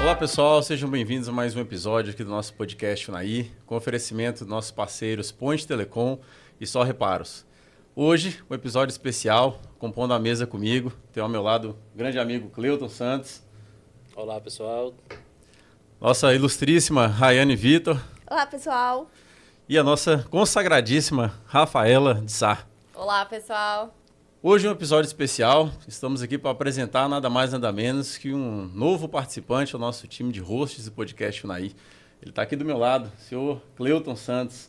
Olá pessoal, sejam bem-vindos a mais um episódio aqui do nosso podcast Unaí, com oferecimento dos nossos parceiros Ponte Telecom e Só Reparos. Hoje, um episódio especial, compondo a mesa comigo, tem ao meu lado o grande amigo Cleuton Santos. Olá pessoal. Nossa ilustríssima Rayane Vitor. Olá pessoal. E a nossa consagradíssima Rafaela de Sá. Olá pessoal. Hoje é um episódio especial, estamos aqui para apresentar nada mais nada menos que um novo participante ao nosso time de hosts do podcast Unaí. Ele está aqui do meu lado, o senhor Cleuton Santos.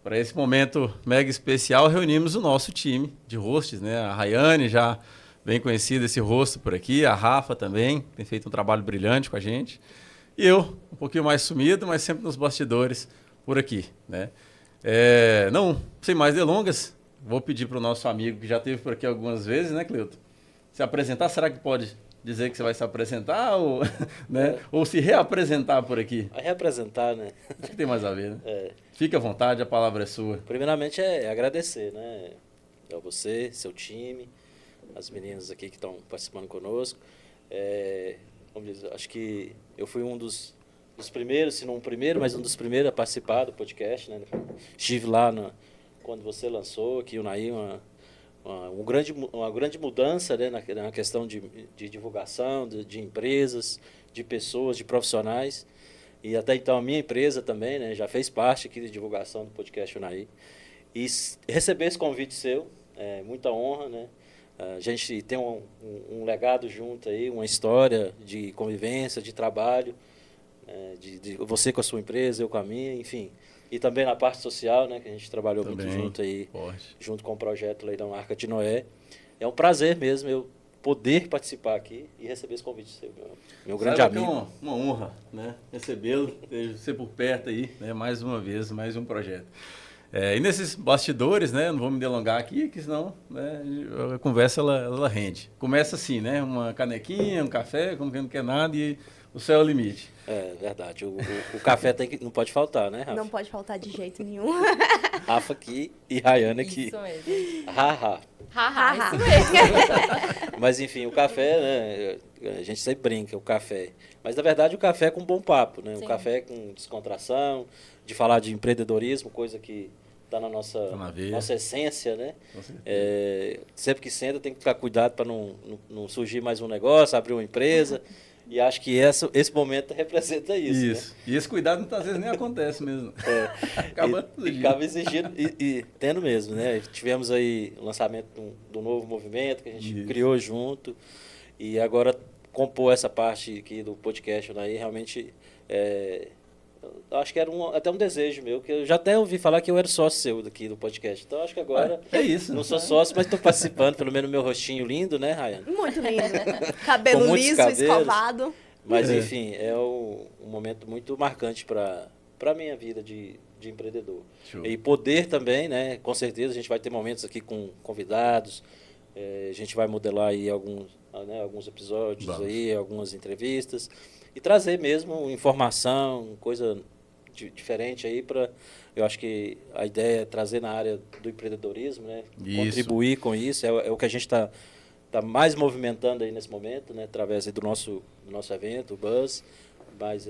Para esse momento mega especial, reunimos o nosso time de hosts, né? A Rayane já bem conhecida esse rosto por aqui, a Rafa também, tem feito um trabalho brilhante com a gente. E eu, um pouquinho mais sumido, mas sempre nos bastidores por aqui, né? Não, sem mais delongas, vou pedir para o nosso amigo que já esteve por aqui algumas vezes, né, Cleuton? Se apresentar, será que pode dizer que você vai se apresentar ou, né? Ou se reapresentar por aqui? A reapresentar, né? Acho que tem mais a ver, né? Fique à vontade, a palavra é sua. Primeiramente é agradecer, né? A você, seu time, as meninas aqui que estão participando conosco. Vamos dizer, acho que eu fui um dos primeiros, se não o primeiro, mas um dos primeiros a participar do podcast, né? Estive lá quando você lançou aqui o Unaí, uma grande mudança, né, na questão de divulgação de empresas, de pessoas, de profissionais. E até então a minha empresa também, né, já fez parte aqui de divulgação do podcast Unaí. E receber esse convite seu é muita honra, né? A gente tem um legado junto aí, uma história de convivência, de trabalho, de você com a sua empresa, eu com a minha, enfim. E também na parte social, né, que a gente trabalhou também, muito junto aí, junto com o projeto Leilão Arca de Noé. É um prazer mesmo eu poder participar aqui e receber esse convite seu, meu grande amigo. É uma honra, né, recebê-lo, ter você por perto aí, né, mais uma vez, mais um projeto. E nesses bastidores, né, não vou me delongar aqui, que senão, né, a conversa ela rende. Começa assim, né, uma canequinha, um café, como quem não quer nada, e o céu é o limite. É verdade, o café não pode faltar, né, Rafa? Não pode faltar de jeito nenhum. Rafa aqui e Rayane aqui. Isso mesmo. Haha. Haha, isso mesmo. Mas enfim, o café, né, a gente sempre brinca, o café. Mas na verdade o café é com bom papo, né? Sim. O café com descontração, de falar de empreendedorismo, coisa que está na nossa essência, né? Sempre que senta tem que ficar cuidado para não surgir mais um negócio, abrir uma empresa. E acho que esse momento representa isso. Né? E esse cuidado muitas vezes nem acontece mesmo. Acaba exigindo e tendo mesmo, né? Tivemos aí o lançamento do novo movimento que a gente criou junto. E agora compor essa parte aqui do podcast aí realmente acho que era até um desejo meu, que eu já até ouvi falar que eu era sócio seu daqui do podcast. Então acho que agora não sou sócio, mas estou participando, pelo menos meu rostinho lindo, né, Rayane? Muito lindo. Cabelo liso, escovado. Mas enfim, é um momento muito marcante para a minha vida de empreendedor. Show. E poder também, né? Com certeza a gente vai ter momentos aqui com convidados, a gente vai modelar aí alguns episódios, aí, algumas entrevistas, e trazer mesmo informação, coisa diferente aí para... Eu acho que a ideia é trazer na área do empreendedorismo, né? Contribuir com isso, é o que a gente está mais movimentando aí nesse momento, né? Através aí do nosso evento, o Buzz, mas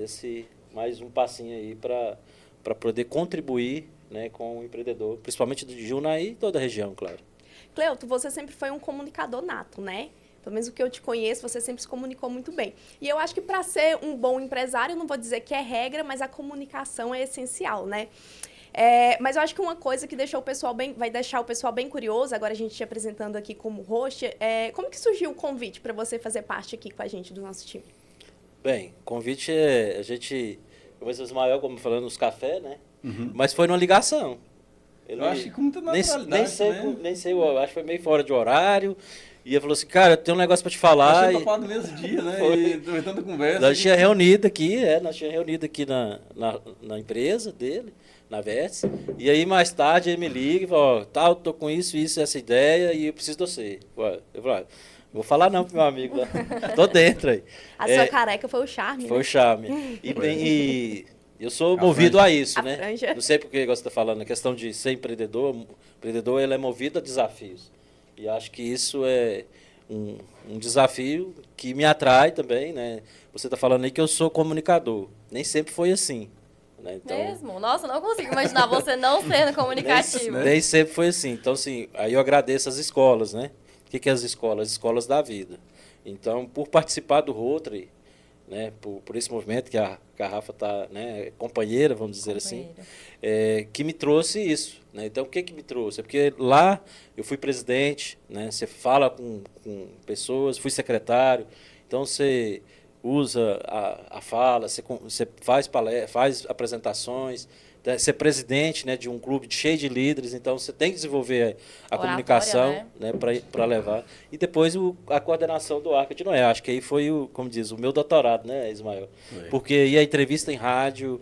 mais um passinho aí para poder contribuir, né, com o empreendedor, principalmente de Unaí e toda a região, claro. Cleuton, você sempre foi um comunicador nato, né? Pelo menos o que eu te conheço, você sempre se comunicou muito bem. E eu acho que para ser um bom empresário, não vou dizer que é regra, mas a comunicação é essencial, né? Mas eu acho que uma coisa que vai deixar o pessoal bem curioso, agora a gente te apresentando aqui como host, como que surgiu o convite para você fazer parte aqui com a gente do nosso time? Bem, convite a gente, começou Ismael, como falando, nos cafés, né? Uhum. Mas foi numa ligação. Eu acho que com muita naturalidade, nem sei, eu acho que foi meio fora de horário. E ele falou assim, cara, eu tenho um negócio para te falar. Nós tínhamos topado no mesmo dia, né? E tanta conversa. Nós tínhamos reunido aqui na empresa dele, na Vértice. E aí, mais tarde, ele me liga e fala, eu tô com isso, essa ideia, e eu preciso de você. Eu falei, vou falar não pro meu amigo lá. Tô dentro aí. A sua careca foi o charme, Foi né? o charme. E eu sou movido a isso, né? Franja. Não sei porque você está falando, a questão de ser empreendedor. O empreendedor, ele é movido a desafios. E acho que isso é um desafio que me atrai também, né? Você está falando aí que eu sou comunicador. Nem sempre foi assim. Né? Então, Mesmo? Nossa, não consigo imaginar você não sendo comunicativo. nem sempre foi assim. Então, assim, aí eu agradeço as escolas, né? O que é as escolas? As escolas da vida. Então, por participar do Rotary, né, por esse movimento que a Rafa está, né, companheira, vamos dizer assim, que me trouxe isso. Né? Então, o que me trouxe? É porque lá eu fui presidente, né, você fala com pessoas, fui secretário, então você usa a fala, você faz palestras, faz apresentações, ser presidente, né, de um clube cheio de líderes, então você tem que desenvolver a comunicação, né, para levar. E depois a coordenação do Arca de Noé. Acho que aí foi, como diz, o meu doutorado, né, Ismael? Porque ia entrevista em rádio,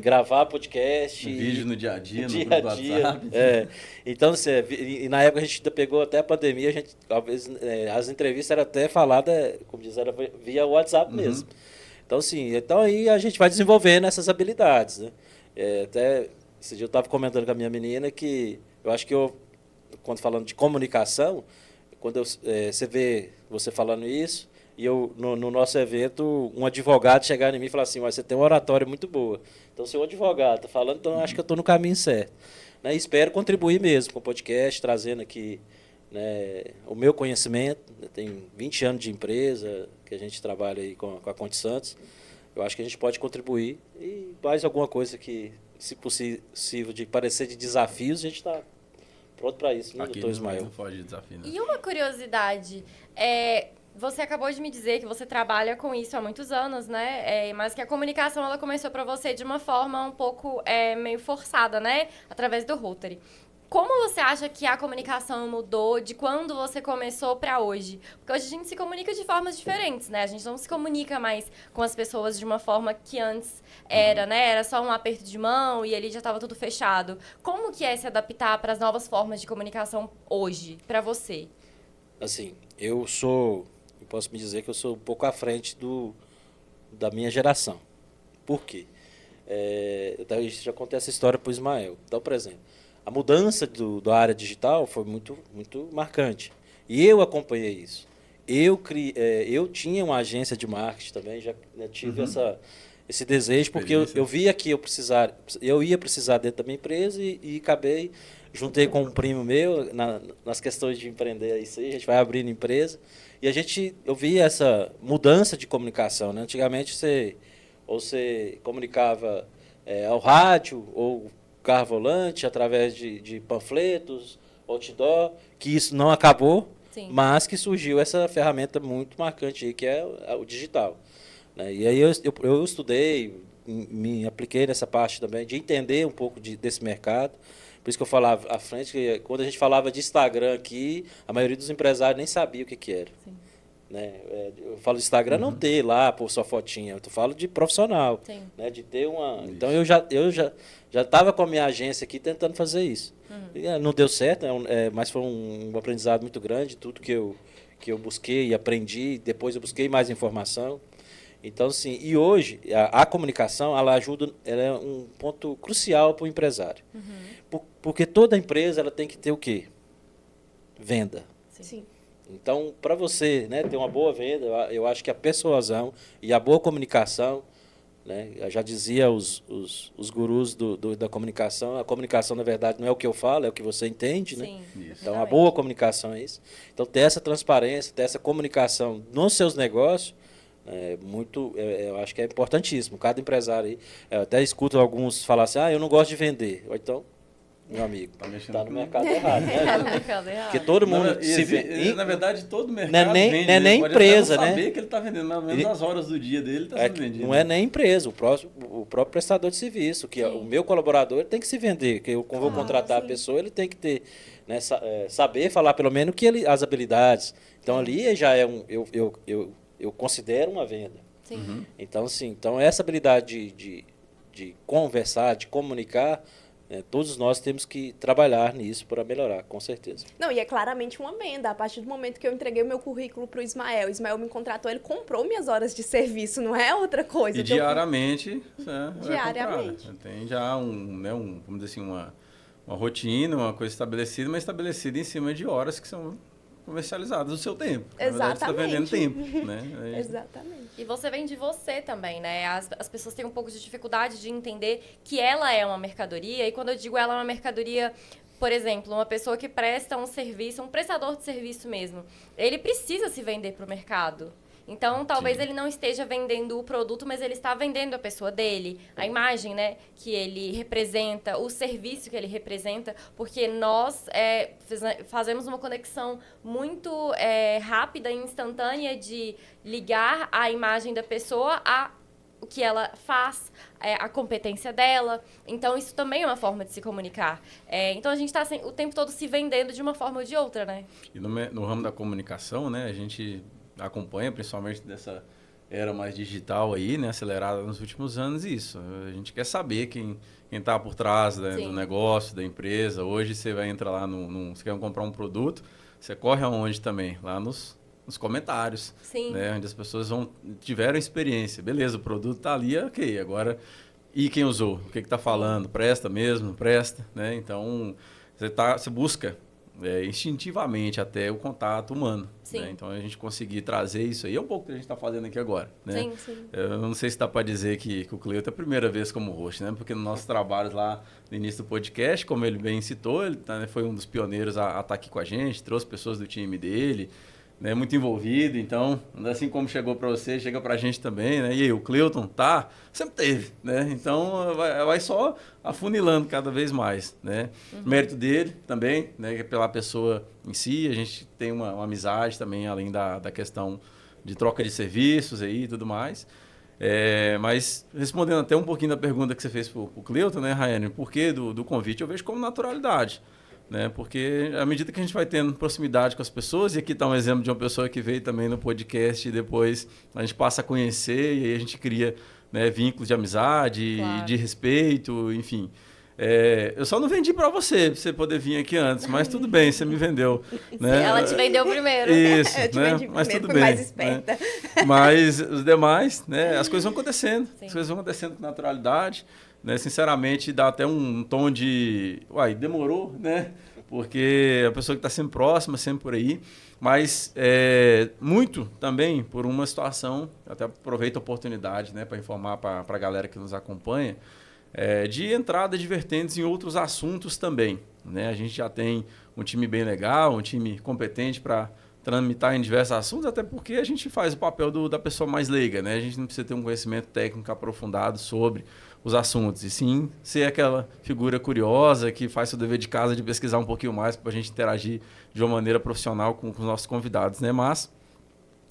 gravar podcast. Vídeo no dia a dia, no grupo do WhatsApp. Então, assim, e na época a gente pegou até a pandemia, talvez as entrevistas eram até faladas, como diz, era via WhatsApp mesmo. Então, assim, aí a gente vai desenvolvendo essas habilidades, né? Até esse dia eu estava comentando com a minha menina que eu acho que quando falando de comunicação, quando você vê você falando isso, e eu, no nosso evento, um advogado chegar em mim e falar assim, você tem uma oratória muito boa. Então, se o advogado está falando, então acho que eu estou no caminho certo. Né? E espero contribuir mesmo com o podcast, trazendo aqui, né, o meu conhecimento. Eu tenho 20 anos de empresa, que a gente trabalha aí com a Conte Santos. Eu acho que a gente pode contribuir. E mais alguma coisa que, se possível, de parecer de desafios, a gente está pronto para isso, né, doutor Ismael? Não pode desafio, né? E uma curiosidade, você acabou de me dizer que você trabalha com isso há muitos anos, né? Mas que a comunicação ela começou para você de uma forma um pouco meio forçada, né? Através do Rotary. Como você acha que a comunicação mudou de quando você começou para hoje? Porque hoje a gente se comunica de formas diferentes, né? A gente não se comunica mais com as pessoas de uma forma que antes era, né? Era só um aperto de mão e ali já estava tudo fechado. Como que é se adaptar para as novas formas de comunicação hoje, para você? Assim, eu posso me dizer que eu sou um pouco à frente da minha geração. Por quê? Já contei essa história para o Ismael. Então, por exemplo, a mudança da área digital foi muito, muito marcante. E eu acompanhei isso. Eu tinha uma agência de marketing também, já tive esse desejo, porque eu via que eu ia precisar dentro da minha empresa e acabei, juntei com um primo meu, nas questões de empreender isso aí, a gente vai abrindo empresa, e eu via essa mudança de comunicação. Né? Antigamente você comunicava ao rádio ou carro volante, através de panfletos, outdoor, que isso não acabou, sim, mas que surgiu essa ferramenta muito marcante aí, que é o digital. Né? E aí eu estudei, me apliquei nessa parte também, de entender um pouco desse mercado. Por isso que eu falava à frente, que quando a gente falava de Instagram aqui, a maioria dos empresários nem sabia o que era. Sim. Né? Eu falo de Instagram, não ter lá por sua fotinha, eu falo de profissional, né? De ter uma. Isso. Então eu já estava com a minha agência aqui tentando fazer isso. Não deu certo, mas foi um aprendizado muito grande, tudo que eu busquei e aprendi, depois eu busquei mais informação. Então, assim, e hoje a comunicação ela é um ponto crucial para o empresário. Porque toda empresa ela tem que ter o quê? Venda. Sim. Então, para você, né, ter uma boa venda, eu acho que a persuasão e a boa comunicação, né, eu já dizia os gurus da comunicação, a comunicação, na verdade, não é o que eu falo, é o que você entende. Sim, né? Então, a boa comunicação é isso. Então, ter essa transparência, ter essa comunicação nos seus negócios, eu acho que é importantíssimo. Cada empresário aí, eu até escuto alguns falar assim, eu não gosto de vender. Ou então, meu amigo, está no mercado errado, né? Está no mercado errado. Porque todo mundo se vende. Na verdade, todo mercado vende. Não é nem empresa, né? Saber que ele está vendendo, mais ou menos as horas do dia dele está sendo vendido. Não é nem empresa, o próprio prestador de serviço, que o meu colaborador ele tem que se vender, que eu vou contratar a pessoa, ele tem que ter, né, saber falar pelo menos as habilidades. Então ali já é eu considero uma venda. Sim. Então, sim, então essa habilidade de conversar, de comunicar, todos nós temos que trabalhar nisso para melhorar, com certeza. Não, e é claramente uma venda. A partir do momento que eu entreguei o meu currículo para o Ismael me contratou, ele comprou minhas horas de serviço, não é outra coisa. E diariamente, diariamente. Tem já vamos dizer assim, uma rotina, uma coisa estabelecida, mas estabelecida em cima de horas que são comercializadas o seu tempo. Na verdade, Exatamente. você está vendendo tempo, né? Exatamente. E você vende você também, né? As pessoas têm um pouco de dificuldade de entender que ela é uma mercadoria. E quando eu digo ela é uma mercadoria, por exemplo, uma pessoa que presta um serviço, um prestador de serviço mesmo, ele precisa se vender para o mercado. Então, talvez ele não esteja vendendo o produto, mas ele está vendendo a pessoa dele, a imagem, né, que ele representa, o serviço que ele representa, porque nós fazemos uma conexão muito rápida e instantânea de ligar a imagem da pessoa a o que ela faz, a competência dela. Então, isso também é uma forma de se comunicar. Então, a gente está o tempo todo se vendendo de uma forma ou de outra, né? E no ramo da comunicação, né, a gente acompanha, principalmente dessa era mais digital aí, né, acelerada nos últimos anos, isso. A gente quer saber quem está por trás, né, do negócio, da empresa. Hoje você vai entrar lá você quer comprar um produto, você corre aonde também? Lá nos comentários, né, onde as pessoas tiveram experiência. Beleza, o produto está ali, ok. Agora, e quem usou? O que está falando? Presta mesmo? Não presta? Né? Então, você busca instintivamente até o contato humano. Né? Então, a gente conseguir trazer isso aí é um pouco que a gente está fazendo aqui agora. Né? Sim, sim. Eu não sei se dá para dizer que o Cleuton é a primeira vez como host, né? Porque no nosso trabalho lá no início do podcast, como ele bem citou, ele foi um dos pioneiros a estar aqui com a gente, trouxe pessoas do time dele, né, muito envolvido. Então, assim como chegou para você, chega para a gente também, né? E aí, o Cleuton sempre teve, né? Então, vai só afunilando cada vez mais, né? Mérito dele também, né? Pela pessoa em si, a gente tem uma amizade também, além da questão de troca de serviços aí e tudo mais. Mas, respondendo até um pouquinho da pergunta que você fez para o Cleuton, né, Raiane? Por que do convite? Eu vejo como naturalidade. Né? Porque à medida que a gente vai tendo proximidade com as pessoas, e aqui está um exemplo de uma pessoa que veio também no podcast e depois a gente passa a conhecer e aí a gente cria, né, vínculos de amizade, claro, de respeito, enfim. Eu só não vendi para você poder vir aqui antes, mas tudo bem, você me vendeu. Né? Ela te vendeu primeiro. Isso, eu te né? vendi Mas primeiro, tudo bem. Mais esperta. Né? Mas os demais, né? As coisas vão acontecendo. Sim. As coisas vão acontecendo com naturalidade. Né? Sinceramente, dá até um tom de... Uai, demorou, né? Porque a pessoa que está sempre próxima, sempre por aí. Mas muito também por uma situação, até aproveito a oportunidade, né, para informar para a galera que nos acompanha, de entrada de vertentes em outros assuntos também. Né? A gente já tem um time bem legal, um time competente para tramitar em diversos assuntos, até porque a gente faz o papel da pessoa mais leiga, né? A gente não precisa ter um conhecimento técnico aprofundado sobre os assuntos, e sim ser aquela figura curiosa que faz seu dever de casa de pesquisar um pouquinho mais para a gente interagir de uma maneira profissional com os nossos convidados, né? Mas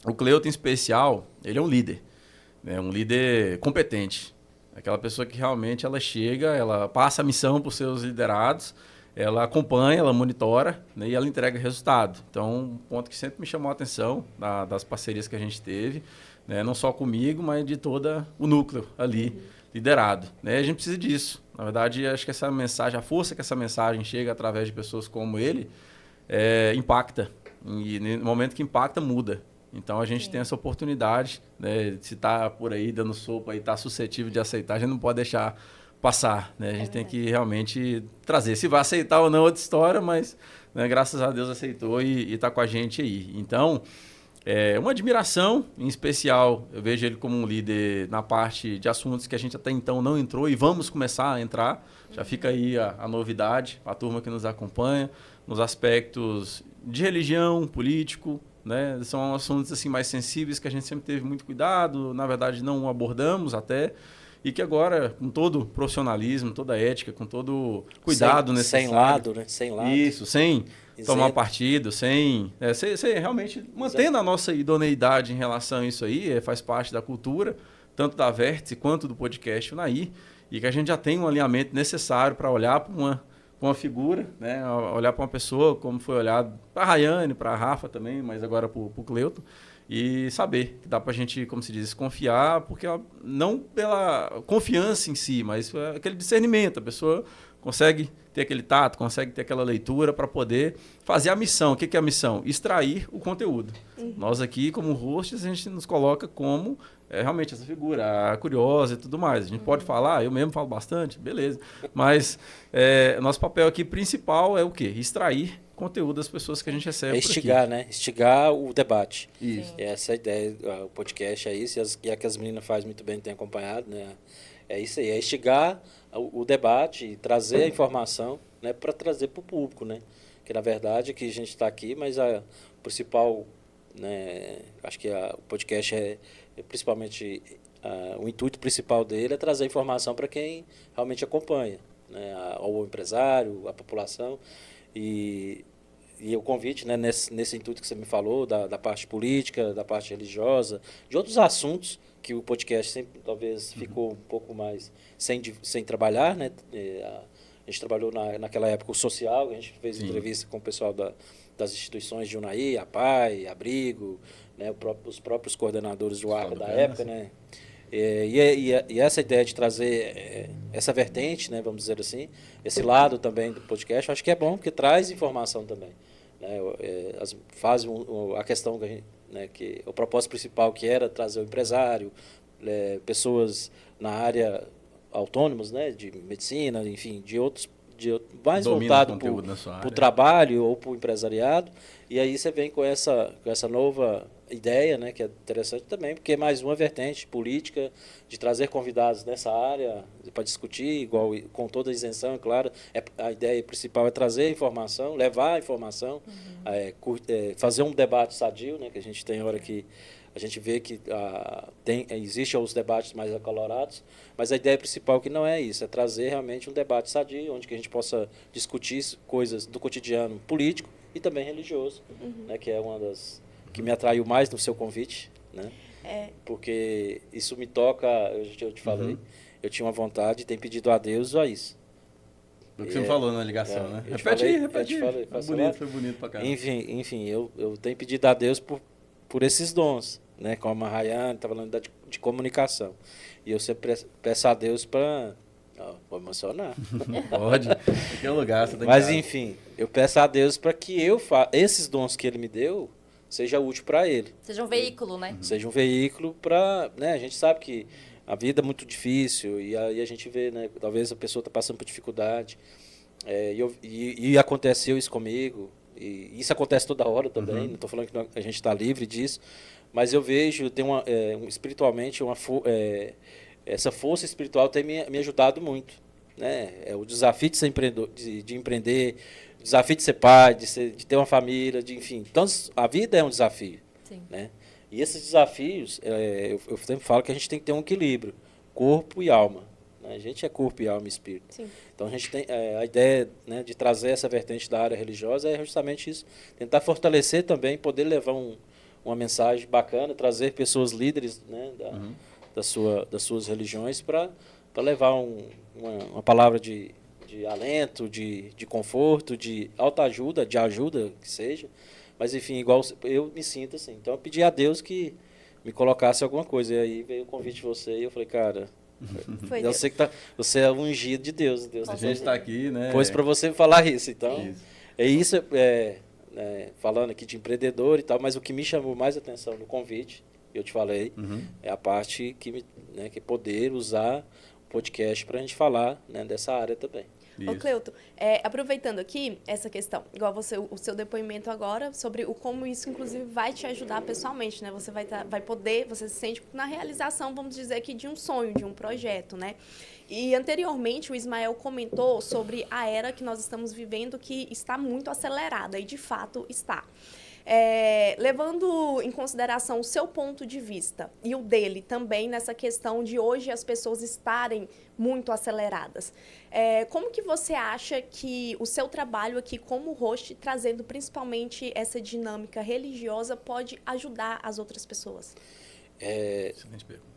o Cleuton, em especial, ele é um líder, né? Um líder competente, aquela pessoa que realmente ela chega, ela passa a missão para os seus liderados, ela acompanha, ela monitora, né, e ela entrega resultado. Então, um ponto que sempre me chamou a atenção das parcerias que a gente teve, né, não só comigo, mas de todo o núcleo ali liderado. Né? A gente precisa disso. Na verdade, acho que essa mensagem, a força que essa mensagem chega através de pessoas como ele, impacta. E no momento que impacta, muda. Então, a gente tem essa oportunidade, né, se está por aí dando sopa e está suscetível de aceitar, a gente não pode deixar passar, né? A gente tem que realmente trazer. Se vai aceitar ou não é outra história, mas, né, graças a Deus aceitou e está com a gente aí. Então, uma admiração, em especial, eu vejo ele como um líder na parte de assuntos que a gente até então não entrou e vamos começar a entrar. Já fica aí a novidade, a turma que nos acompanha, nos aspectos de religião, político, né? São assuntos assim, mais sensíveis que a gente sempre teve muito cuidado, na verdade não abordamos até, e que agora, com todo o profissionalismo, toda a ética, com todo o cuidado necessário... Sem lado, né? Sem lado. Isso, sem tomar partido, sem realmente mantendo a nossa idoneidade em relação a isso aí, faz parte da cultura, tanto da Vértice quanto do podcast Unaí, e que a gente já tem um alinhamento necessário para olhar para uma figura, né? Olhar para uma pessoa, como foi olhado para a Raiane, para a Rafa também, mas agora para o Cleuton, e saber que dá para a gente, como se diz, confiar, porque não pela confiança em si, mas aquele discernimento. A pessoa consegue ter aquele tato, consegue ter aquela leitura para poder fazer a missão. O que é a missão? Extrair o conteúdo. Nós aqui, como hosts, a gente nos coloca como realmente essa figura curiosa e tudo mais. A gente pode falar, eu mesmo falo bastante, beleza. Mas nosso papel aqui principal é o quê? Extrair conteúdo das pessoas que a gente recebe É por instigar, aqui. né? Instigar o debate. Isso. Essa é a ideia, o podcast é isso, e a que as meninas fazem muito bem, tem acompanhado, né? É isso aí, é instigar o debate e trazer a informação, né, para trazer para o público, né? Que na verdade é que a gente está aqui, mas a principal, né, acho que o podcast principalmente o intuito principal dele é trazer informação para quem realmente acompanha, né, ao empresário, à população. E o convite, né, nesse intuito que você me falou, da parte política, da parte religiosa, de outros assuntos que o podcast sempre talvez ficou um pouco mais sem trabalhar, né? A gente trabalhou naquela época o social, a gente fez entrevista com o pessoal das instituições de Unai, a PAI, Abrigo, né, os próprios coordenadores do ARCA da época, né? E essa ideia de trazer essa vertente, né, vamos dizer assim, esse lado também do podcast, eu acho que é bom, porque traz informação também. Né, faz a questão que o propósito principal que era trazer o empresário, pessoas na área autônomos, né, de medicina, enfim, de outros mais voltado para o trabalho ou para o empresariado, e aí você vem com essa nova ideia, né, que é interessante também, porque é mais uma vertente política de trazer convidados nessa área para discutir, igual com toda a isenção, é claro. A ideia principal é trazer informação, levar a informação, fazer um debate sadio, né, que a gente tem hora que a gente vê que existem os debates mais acalorados, mas a ideia principal que não é isso, é trazer realmente um debate sadio, onde que a gente possa discutir coisas do cotidiano político e também religioso, né, que é uma das que me atraiu mais no seu convite, né? Porque isso me toca, eu te falei, eu tinha uma vontade, tenho pedido a Deus a isso. Do que você me falou na ligação, né? Repete aí. Foi bonito pra caramba. Enfim, eu tenho pedido a Deus por esses dons, né? Como a Rayane está falando de comunicação. E eu sempre peço a Deus para... Vou emocionar. Pode, em que lugar você tem. Mas enfim, eu peço a Deus para que esses dons que Ele me deu seja útil para Ele. Seja um veículo, né? Seja um veículo para... Né? A gente sabe que a vida é muito difícil e aí a gente vê, né? Talvez a pessoa está passando por dificuldade. E aconteceu isso comigo. E isso acontece toda hora também. Não estou falando que a gente está livre disso. Mas eu vejo, espiritualmente, essa força espiritual tem me ajudado muito. Né? O desafio de ser empreendedor, de empreender, o desafio de ser pai, de ter uma família, enfim. Então, a vida é um desafio. Sim. Né? E esses desafios, eu sempre falo que a gente tem que ter um equilíbrio, corpo e alma. Né? A gente é corpo e alma e espírito. Sim. Então, a gente tem a ideia, né, de trazer essa vertente da área religiosa é justamente isso. Tentar fortalecer também, poder levar uma mensagem bacana, trazer pessoas líderes, né, das suas religiões para levar uma palavra de alento, de conforto, de autoajuda, de ajuda que seja. Mas, enfim, igual eu me sinto assim. Então, eu pedi a Deus que me colocasse alguma coisa. E aí veio o convite de você e eu falei, cara, eu sei que você é ungido de Deus. A gente está aqui, né? Pois para você falar isso. Então, falando aqui de empreendedor e tal, mas o que me chamou mais atenção no convite, eu te falei, é a parte que é poder usar o podcast para a gente falar, né, dessa área também. Ô, Cleuton, aproveitando aqui essa questão, igual o seu depoimento agora, sobre como isso, inclusive, vai te ajudar pessoalmente, né? Você vai poder, você se sente na realização, vamos dizer aqui, de um sonho, de um projeto, né? E, anteriormente, o Ismael comentou sobre a era que nós estamos vivendo, que está muito acelerada, e, de fato, está. Levando em consideração o seu ponto de vista e o dele também nessa questão de hoje as pessoas estarem muito aceleradas, como que você acha que o seu trabalho aqui como host, trazendo principalmente essa dinâmica religiosa, pode ajudar as outras pessoas? Excelente pergunta.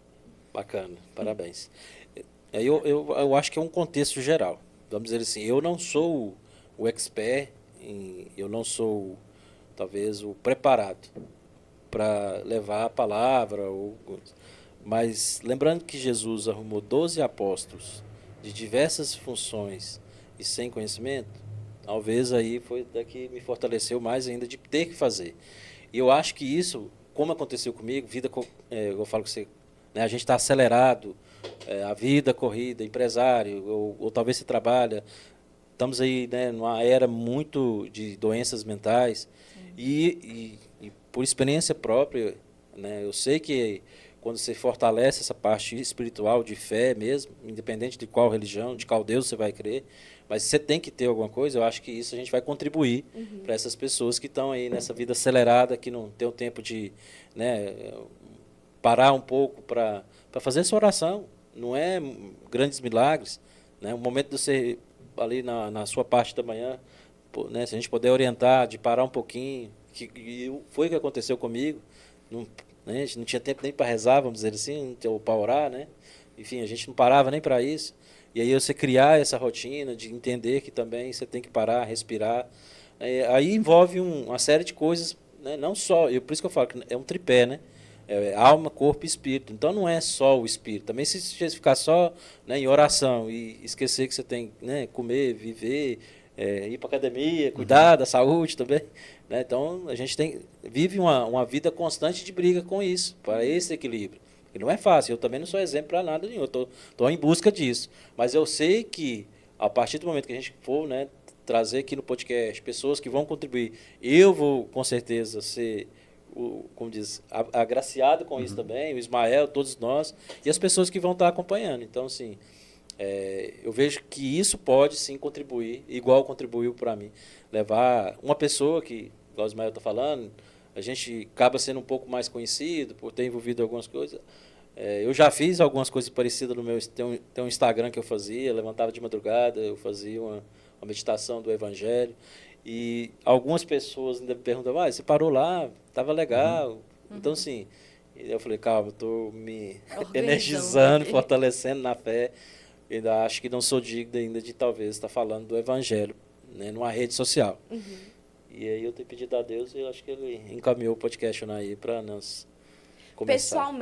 Bacana, parabéns. Eu acho que é um contexto geral. Vamos dizer assim, eu não sou o expert, eu não sou talvez o preparado para levar a palavra, mas lembrando que Jesus arrumou 12 apóstolos de diversas funções e sem conhecimento, talvez aí foi daqui me fortaleceu mais ainda de ter que fazer. E eu acho que isso, como aconteceu comigo, eu falo que você, né, a gente está acelerado, a vida corrida, empresário, ou talvez você trabalha estamos aí, né, numa era muito de doenças mentais e por experiência própria, né, eu sei que quando você fortalece essa parte espiritual de fé mesmo, independente de qual religião, de qual Deus você vai crer, mas você tem que ter alguma coisa, eu acho que isso a gente vai contribuir para essas pessoas que estão aí nessa vida acelerada, que não tem o tempo de, né, parar um pouco para fazer essa oração. Não é grandes milagres, né? O momento de você ali na sua parte da manhã, né, se a gente puder orientar, de parar um pouquinho, que foi o que aconteceu comigo, não, né, a gente não tinha tempo nem para rezar, vamos dizer assim, ou para orar, né? Enfim, a gente não parava nem para isso. E aí você criar essa rotina de entender que também você tem que parar, respirar. Aí envolve uma série de coisas, né? Não só, por isso que eu falo que é um tripé, né? Alma, corpo e espírito. Então não é só o espírito. Também se você ficar só, né, em oração e esquecer que você tem, né, comer, viver, ir para academia, cuidar da saúde também. Né? Então a gente vive uma vida constante de briga com isso, para esse equilíbrio. E não é fácil, eu também não sou exemplo para nada nenhum, eu estou em busca disso. Mas eu sei que, a partir do momento que a gente for, né, trazer aqui no podcast pessoas que vão contribuir, eu vou, com certeza, ser, como diz, agraciado com isso também, o Ismael, todos nós, e as pessoas que vão estar acompanhando. Então, assim, eu vejo que isso pode, sim, contribuir, igual contribuiu para mim. Levar uma pessoa que, igual o Ismael está falando, a gente acaba sendo um pouco mais conhecido por ter envolvido algumas coisas. Eu já fiz algumas coisas parecidas no meu... Tem um Instagram que eu fazia, levantava de madrugada, eu fazia uma meditação do Evangelho. E algumas pessoas ainda me perguntavam, você parou lá, estava legal. Então, assim, eu falei, calma, eu estou me energizando, fortalecendo na fé. Ainda acho que não sou digno ainda de talvez estar falando do Evangelho, né, numa rede social. E aí eu tenho pedido a Deus e eu acho que ele encaminhou o podcast aí para nós começar.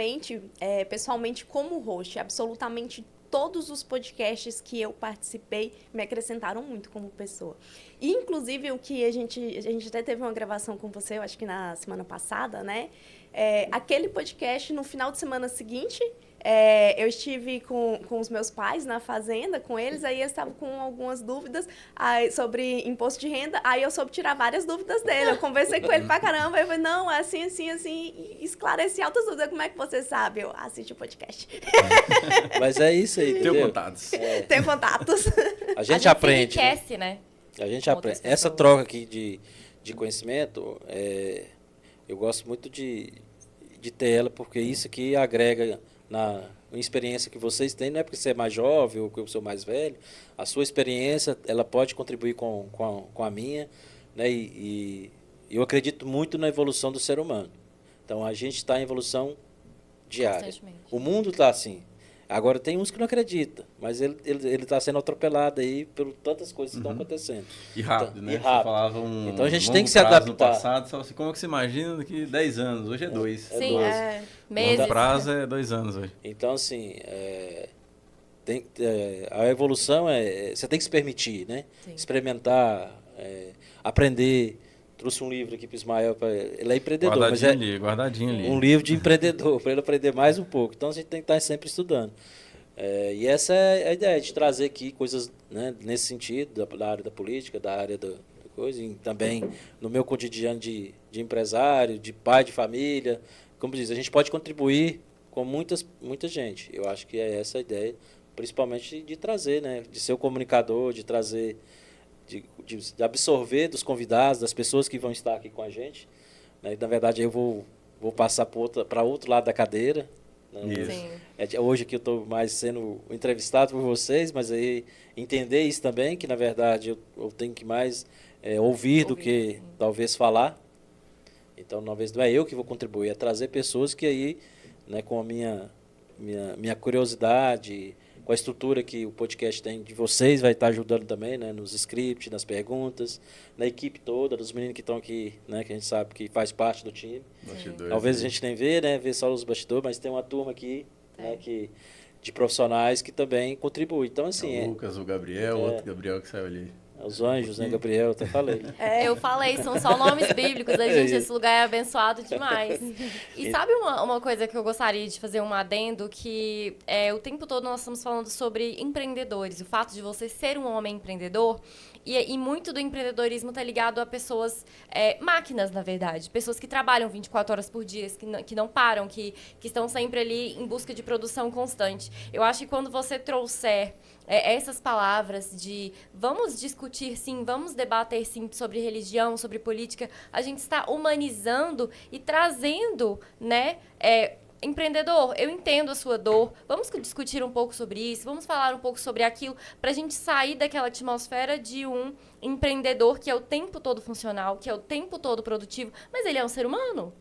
Pessoalmente, como host, absolutamente todos os podcasts que eu participei me acrescentaram muito como pessoa. E, inclusive, o que a gente até teve uma gravação com você, eu acho que na semana passada, né? Aquele podcast, no final de semana seguinte, eu estive com os meus pais na fazenda, com eles, aí eu estava com algumas dúvidas sobre imposto de renda, aí eu soube tirar várias dúvidas dele, eu conversei com ele pra caramba, eu falei, não, é assim, assim, assim, e esclareci altas dúvidas, como é que você sabe? Eu assisti o podcast. Mas é isso aí, entendeu? Tenho contatos. Tem contatos. A gente aprende, se enriquece, né? A gente aprende. Essa troca aqui de conhecimento, eu gosto muito de ter ela, porque isso aqui agrega na experiência que vocês têm, não é porque você é mais jovem ou que eu sou mais velho, a sua experiência ela pode contribuir com a minha, né? E eu acredito muito na evolução do ser humano. Então a gente está em evolução diária. O mundo está assim. Agora tem uns que não acreditam, mas ele está sendo atropelado aí por tantas coisas que estão acontecendo. E rápido, então, né? E rápido. Você falava então a gente tem que se adaptar. No passado, você falava assim, como é que você imagina daqui 10 anos? Hoje é 2. Sim, meses. O prazo é 2 anos hoje. Então, assim, a evolução você tem que se permitir, né? Sim. Experimentar, aprender. Trouxe um livro aqui para o Ismael, ele é empreendedor. Guardadinho ali. Um livro de empreendedor, para ele aprender mais um pouco. Então a gente tem que estar sempre estudando. E essa é a ideia, de trazer aqui coisas, né, nesse sentido, da área da política, da área da coisa, e também no meu cotidiano de empresário, de pai de família. Como diz, a gente pode contribuir com muita gente. Eu acho que é essa a ideia, principalmente de trazer, né, de ser o comunicador, de trazer... De absorver dos convidados, das pessoas que vão estar aqui com a gente. Né? Na verdade, eu vou passar para outro lado da cadeira. Né? Hoje aqui eu estou mais sendo entrevistado por vocês, mas aí entender isso também, que na verdade eu tenho que mais ouvir do que talvez falar. Então, talvez não é eu que vou contribuir, é trazer pessoas que aí, né, com a minha curiosidade, com a estrutura que o podcast tem de vocês, vai estar ajudando também, né, nos scripts, nas perguntas, na equipe toda, dos meninos que estão aqui, né, que a gente sabe que faz parte do time. Talvez a gente nem vê, né, vê só os bastidores, mas tem uma turma aqui, né, de profissionais que também contribuem. Então, assim, o Lucas, o Gabriel, outro Gabriel que saiu ali. Os anjos, né, Gabriel? Eu até falei. Eu falei, são só nomes bíblicos, a gente, esse lugar é abençoado demais. E sabe uma coisa que eu gostaria de fazer um adendo, que o tempo todo nós estamos falando sobre empreendedores, o fato de você ser um homem empreendedor, e muito do empreendedorismo está ligado a pessoas, máquinas, na verdade, pessoas que trabalham 24 horas por dia, que não param, que estão sempre ali em busca de produção constante. Eu acho que quando você trouxer essas palavras de vamos discutir sim, vamos debater sim sobre religião, sobre política, a gente está humanizando e trazendo, né, empreendedor, eu entendo a sua dor, vamos discutir um pouco sobre isso, vamos falar um pouco sobre aquilo, para a gente sair daquela atmosfera de um empreendedor que é o tempo todo funcional, que é o tempo todo produtivo, mas ele é um ser humano.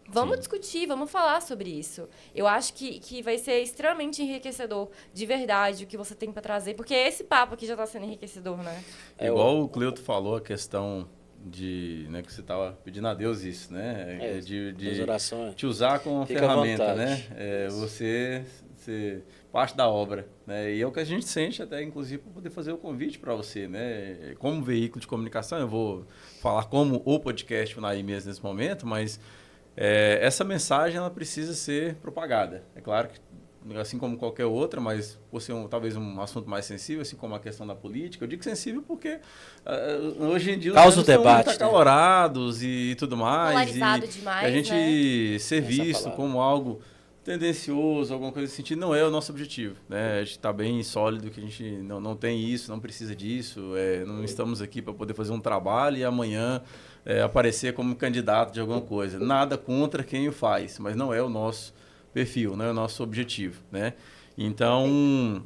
Vamos discutir, vamos falar sobre isso. Eu acho que vai ser extremamente enriquecedor, de verdade, o que você tem para trazer, porque esse papo aqui já está sendo enriquecedor, né? Igual o Cleuto falou, a questão de, né, que você estava pedindo a Deus isso, né? De orações. te usar como Fica ferramenta, né? Você ser parte da obra, né? E é o que a gente sente até, inclusive, para poder fazer o convite para você, né? Como veículo de comunicação, eu vou falar como o podcast Unaí mesmo nesse momento, mas essa mensagem ela precisa ser propagada. É claro que, assim como qualquer outra, mas por ser talvez um assunto mais sensível, assim como a questão da política, eu digo sensível porque hoje em dia os causa o estão debate, muito acalorados e tudo mais. Polarizado demais, a gente né? ser visto como algo tendencioso, alguma coisa nesse sentido, não é o nosso objetivo, né? A gente está bem sólido, que a gente não tem isso, não precisa disso, não estamos aqui para poder fazer um trabalho e amanhã aparecer como candidato de alguma coisa. Nada contra quem o faz, mas não é o nosso perfil, não é o nosso objetivo, né? Então,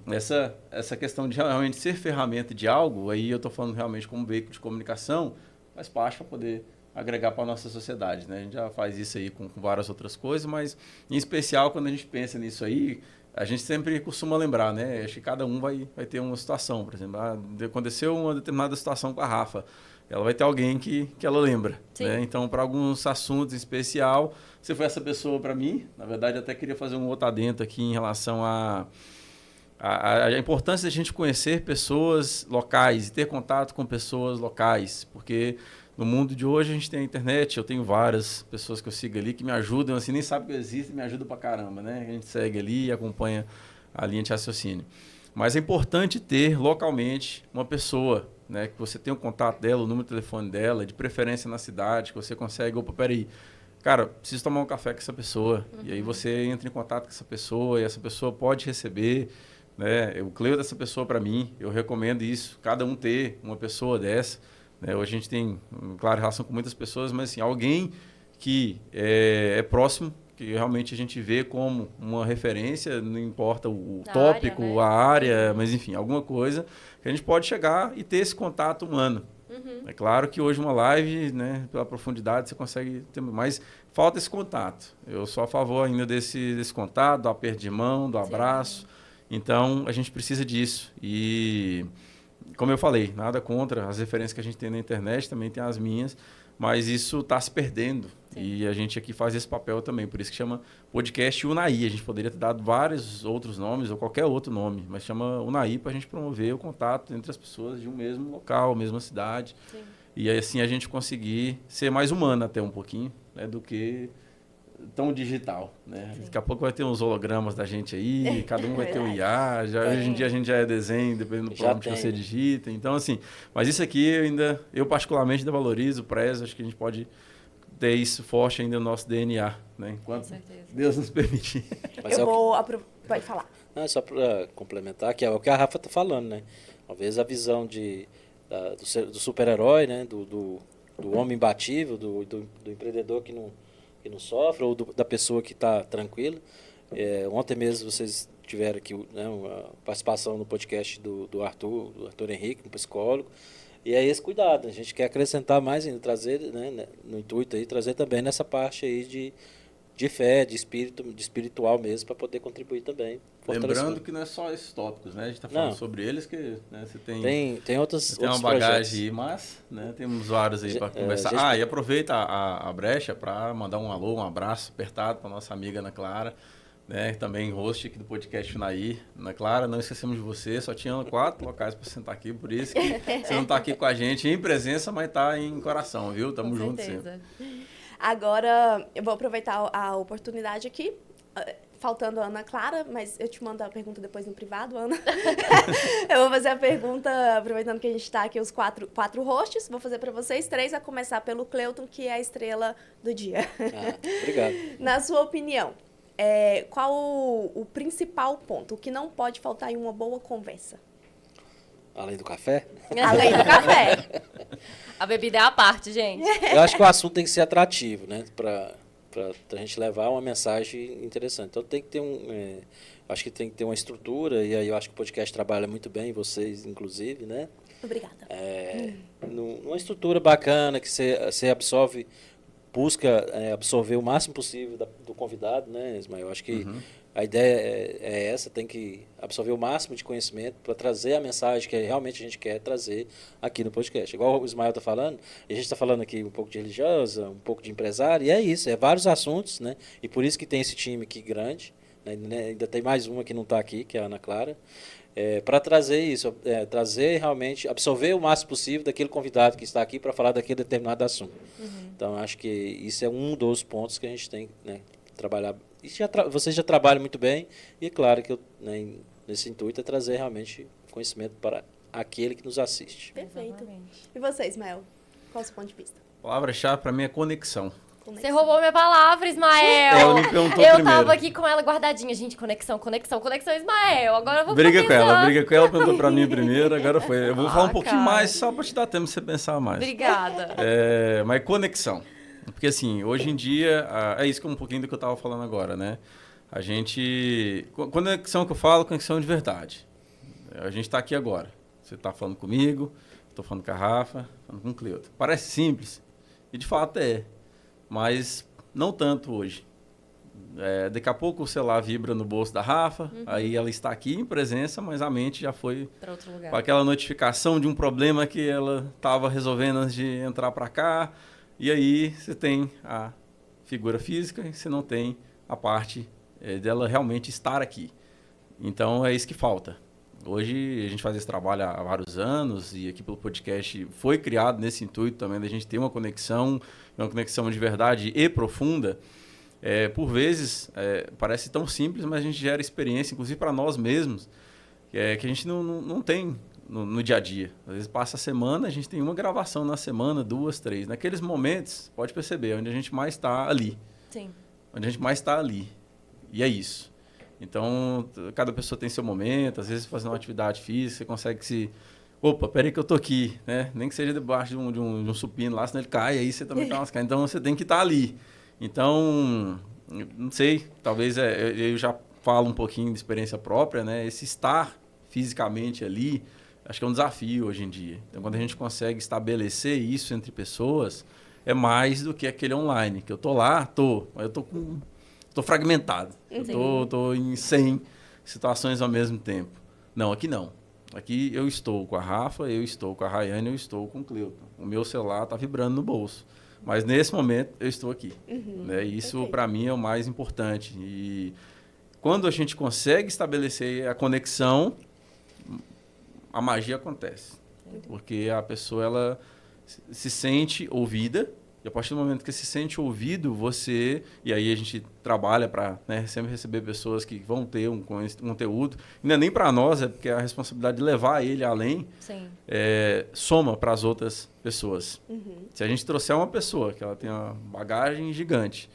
essa questão de realmente ser ferramenta de algo, aí eu estou falando realmente como veículo de comunicação, faz parte para poder agregar para a nossa sociedade, né? A gente já faz isso aí com várias outras coisas, mas em especial quando a gente pensa nisso aí, a gente sempre costuma lembrar, né? Acho que cada um vai ter uma situação, por exemplo, aconteceu uma determinada situação com a Rafa, ela vai ter alguém que ela lembra, né? Então, para alguns assuntos em especial, você foi essa pessoa para mim. Na verdade, até queria fazer um outro adendo aqui em relação a importância da gente conhecer pessoas locais e ter contato com pessoas locais, porque no mundo de hoje a gente tem a internet, eu tenho várias pessoas que eu sigo ali que me ajudam, assim, nem sabe que eu existo e me ajudam pra caramba, né? A gente segue ali e acompanha a linha de raciocínio. Mas é importante ter localmente uma pessoa, né, que você tem o contato dela, o número de telefone dela, de preferência na cidade, que você consegue, opa, peraí, cara, preciso tomar um café com essa pessoa. E aí você entra em contato com essa pessoa e essa pessoa pode receber, né? O Cleuto dessa pessoa para mim, eu recomendo isso, cada um ter uma pessoa dessa, né? Hoje a gente tem, claro, relação com muitas pessoas, mas assim, alguém que é próximo, que realmente a gente vê como uma referência, não importa o tópico, área, né? a área, mas enfim, alguma coisa que a gente pode chegar e ter esse contato humano. É claro que hoje uma live, né, pela profundidade, você consegue ter, mas falta esse contato. Eu sou a favor ainda desse contato, do aperto de mão, do abraço. Então, a gente precisa disso. E, como eu falei, nada contra as referências que a gente tem na internet, também tem as minhas, mas isso está se perdendo. E a gente aqui faz esse papel também, por isso que chama podcast Unaí. A gente poderia ter dado vários outros nomes ou qualquer outro nome, mas chama Unaí para a gente promover o contato entre as pessoas de um mesmo local, mesma cidade. E aí, assim a gente conseguir ser mais humano até um pouquinho, né, do que tão digital, né? Daqui a pouco vai ter uns hologramas da gente aí, cada um vai ter um IA, hoje em dia a gente já é desenho, dependendo do programa que você digita. Então, assim, mas isso aqui eu particularmente ainda valorizo, prezo, acho que a gente pode ter isso forte ainda no nosso DNA, né? Enquanto Deus nos permitir. Mas pode falar. Não, é só para complementar, que é o que a Rafa está falando, né? Talvez a visão do super-herói, né? Do homem imbatível, do empreendedor que não sofre, ou da pessoa que está tranquila. Ontem mesmo vocês tiveram aqui, né, uma participação no podcast do Arthur Henrique, um psicólogo. E é esse cuidado, a gente quer acrescentar mais ainda, trazer, né, no intuito aí, trazer também nessa parte aí de fé, de espiritual mesmo, para poder contribuir também. Lembrando que não é só esses tópicos, né? A gente está falando sobre eles, que, né, você tem outros uma bagagem aí, mas, né, temos vários aí para conversar. E aproveita a brecha para mandar um alô, um abraço apertado para nossa amiga Ana Clara, né? Também host aqui do podcast Unaí. Ana Clara, não esquecemos de você, só tinha 4 locais para sentar aqui, por isso que você não está aqui com a gente em presença, mas está em coração, viu? Tamo junto sempre. Agora, eu vou aproveitar a oportunidade aqui, faltando a Ana Clara, mas eu te mando a pergunta depois no privado, Ana. Eu vou fazer a pergunta, aproveitando que a gente está aqui, os quatro hosts, vou fazer para vocês 3, a começar pelo Cleuton, que é a estrela do dia. Obrigado. Na sua opinião, qual o principal ponto, o que não pode faltar em uma boa conversa? Além do café? Além do café. A bebida é a parte, gente. Eu acho que o assunto tem que ser atrativo, né? Para a gente levar uma mensagem interessante. Então tem que ter acho que tem que ter uma estrutura, e aí eu acho que o podcast trabalha muito bem, vocês inclusive, né? Obrigada. Numa estrutura bacana, que você absorve, busca absorver o máximo possível do convidado, né, Ismael? Eu acho que a ideia é essa, tem que absorver o máximo de conhecimento para trazer a mensagem que realmente a gente quer trazer aqui no podcast. Igual o Ismael está falando, a gente está falando aqui um pouco de religiosa, um pouco de empresário, e é isso, vários assuntos, né? E por isso que tem esse time aqui grande, né? Ainda tem mais uma que não está aqui, que é a Ana Clara, para trazer isso, trazer realmente, absorver o máximo possível daquele convidado que está aqui para falar daquele determinado assunto. Então, acho que isso é um dos pontos que a gente tem, né, trabalhar. E vocês já trabalham muito bem, e é claro que nesse intuito é trazer realmente conhecimento para aquele que nos assiste. Perfeito. Exatamente. E você, Ismael? Qual é o seu ponto de vista? A palavra-chave para mim é conexão. Você roubou minha palavra, Ismael. Ela me perguntou eu primeiro. tava aqui com ela guardadinha. Gente, conexão, Ismael. Agora eu vou Briga ficar com ela, pensando. perguntou para mim primeiro, agora foi. Eu vou falar um pouquinho cara. mais, só para te dar tempo de você pensar mais. Obrigada. Mas conexão. Porque assim, hoje em dia, é isso que é um pouquinho do que eu estava falando agora, né? A gente... Conexão que eu falo, conexão de verdade. A gente está aqui agora. Você está falando comigo, estou falando com a Rafa, falando com o Cleuton. Parece simples, e de fato é. Mas não tanto hoje. Daqui a pouco o celular vibra no bolso da Rafa, aí ela está aqui em presença, mas a mente já foi Para outro lugar. com aquela notificação de um problema que ela estava resolvendo antes de entrar para cá. E aí você tem a figura física e você não tem a parte dela realmente estar aqui. Então é isso que falta. Hoje a gente faz esse trabalho há vários anos e aqui pelo podcast foi criado nesse intuito também da gente ter uma conexão de verdade e profunda. Por vezes parece tão simples, mas a gente gera experiência, inclusive para nós mesmos, que a gente não tem no dia a dia. Às vezes passa a semana, a gente tem uma gravação na semana, 2, 3. Naqueles momentos, pode perceber, onde a gente mais está ali. Sim. Onde a gente mais está ali. E é isso. Então, cada pessoa tem seu momento. Às vezes, fazendo uma atividade física, você consegue se... Opa, peraí que eu tô aqui, né? Nem que seja debaixo de um supino lá, senão ele cai, aí você também tá lascado. Então, você tem que estar ali. Então, não sei, talvez eu já falo um pouquinho de experiência própria, né? Esse estar fisicamente ali, acho que é um desafio hoje em dia. Então, quando a gente consegue estabelecer isso entre pessoas, é mais do que aquele online, que eu tô lá, mas eu tô fragmentado. Eu tô em 100 situações ao mesmo tempo. Não, aqui não. Aqui eu estou com a Rafa, eu estou com a Rayane, eu estou com o Cleuton. O meu celular está vibrando no bolso. Mas nesse momento eu estou aqui. Né? Isso para mim é o mais importante. E quando a gente consegue estabelecer a conexão, a magia acontece. Porque a pessoa ela se sente ouvida. E a partir do momento que se sente ouvido, e aí a gente trabalha para, né, sempre receber pessoas que vão ter um conteúdo, não é nem para nós, é porque a responsabilidade de levar ele além, soma para as outras pessoas. Se a gente trouxer uma pessoa que ela tem uma bagagem gigante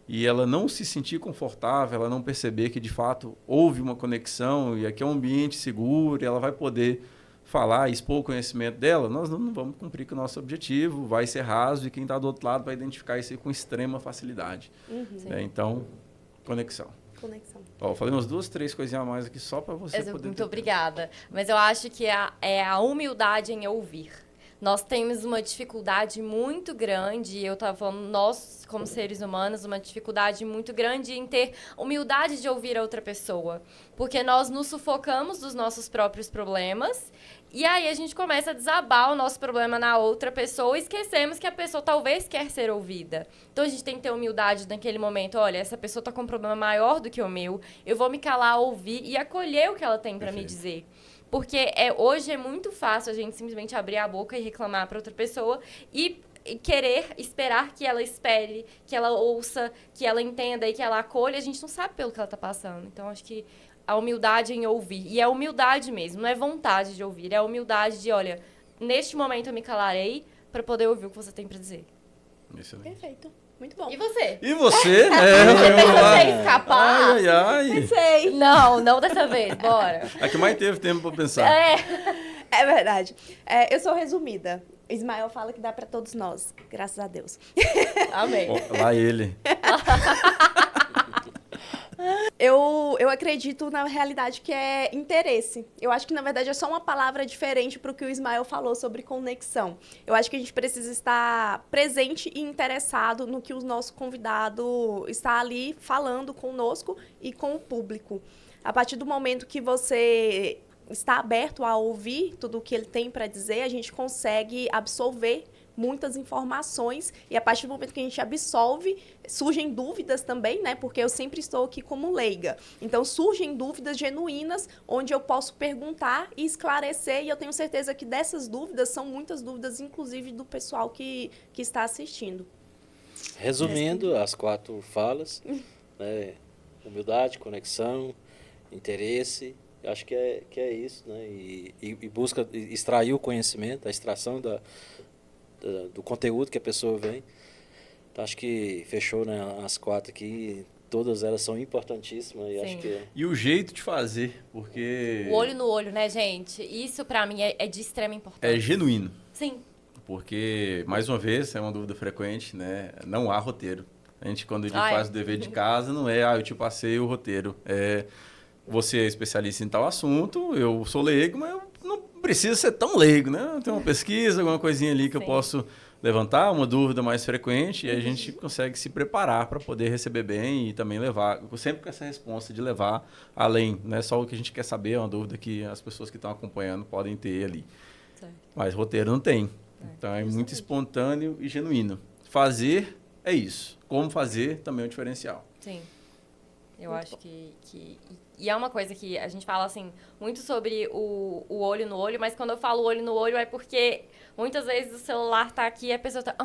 e ela não se sentir confortável, ela não perceber que de fato houve uma conexão e aqui é um ambiente seguro e ela vai poder falar, expor o conhecimento dela, nós não vamos cumprir com o nosso objetivo, vai ser raso e quem está do outro lado vai identificar isso aí com extrema facilidade. Então, conexão. Ó, eu falei umas 2, 3 coisinhas a mais aqui só para você poder... Muito obrigada. Mas eu acho que é a humildade em ouvir. nós temos uma dificuldade muito grande, eu estava falando, nós, como seres humanos, uma dificuldade muito grande em ter humildade de ouvir a outra pessoa. Porque nós nos sufocamos dos nossos próprios problemas, e aí a gente começa a desabar o nosso problema na outra pessoa e esquecemos que a pessoa talvez quer ser ouvida. Então a gente tem que ter humildade naquele momento. Olha, essa pessoa está com um problema maior do que o meu, eu vou me calar, ouvir e acolher o que ela tem para me dizer. Porque hoje é muito fácil a gente simplesmente abrir a boca e reclamar para outra pessoa e querer esperar que ela espere, que ela ouça, que ela entenda e que ela acolha. A gente não sabe pelo que ela está passando. Então, acho que a humildade em ouvir. E é humildade mesmo, não é vontade de ouvir. É a humildade de, olha, neste momento eu me calarei para poder ouvir o que você tem para dizer. Excelente. Perfeito. Muito bom. E você? E você? Você Vamos lá. pensou em escapar? Ai, ai, ai. Pensei. Não dessa vez. Bora. É que mais teve tempo para pensar. É verdade. Eu sou resumida. Ismael fala que dá para todos nós, graças a Deus. Amém. Ó, lá ele. Eu acredito na realidade que é interesse. Eu acho que, na verdade, é só uma palavra diferente para o que o Ismael falou sobre conexão. Eu acho que a gente precisa estar presente e interessado no que o nosso convidado está ali falando conosco e com o público. A partir do momento que você está aberto a ouvir tudo o que ele tem para dizer, a gente consegue absorver muitas informações, e a partir do momento que a gente absolve, surgem dúvidas também, né? Porque eu sempre estou aqui como leiga. Então, surgem dúvidas genuínas, onde eu posso perguntar e esclarecer, e eu tenho certeza que dessas dúvidas, são muitas dúvidas, inclusive do pessoal que está assistindo. Resumindo as 4 falas, né? Humildade, conexão, interesse, acho que é isso, né? E busca extrair o conhecimento, a extração do conteúdo que a pessoa vem. Então, acho que fechou, né, as 4 aqui, todas elas são importantíssimas. E, acho que e o jeito de fazer, porque... O olho no olho, né, gente? Isso, pra mim, é de extrema importância. É genuíno. Sim. Porque, mais uma vez, é uma dúvida frequente, né? Não há roteiro. A gente, quando a gente faz o dever de casa, não é, eu te passei o roteiro. É, você é especialista em tal assunto, eu sou leigo, mas eu não preciso ser tão leigo, né? Tem uma pesquisa, alguma coisinha ali que eu posso levantar, uma dúvida mais frequente, e a gente consegue se preparar para poder receber bem e também levar, sempre com essa resposta de levar além, não é só o que a gente quer saber, é uma dúvida que as pessoas que estão acompanhando podem ter ali. Certo. Mas roteiro não tem. Então é muito espontâneo e genuíno. Fazer é isso. Como fazer também é um diferencial. Sim. Eu acho que... E é uma coisa que a gente fala, assim, muito sobre o olho no olho, mas quando eu falo olho no olho é porque muitas vezes o celular tá aqui e a pessoa tá...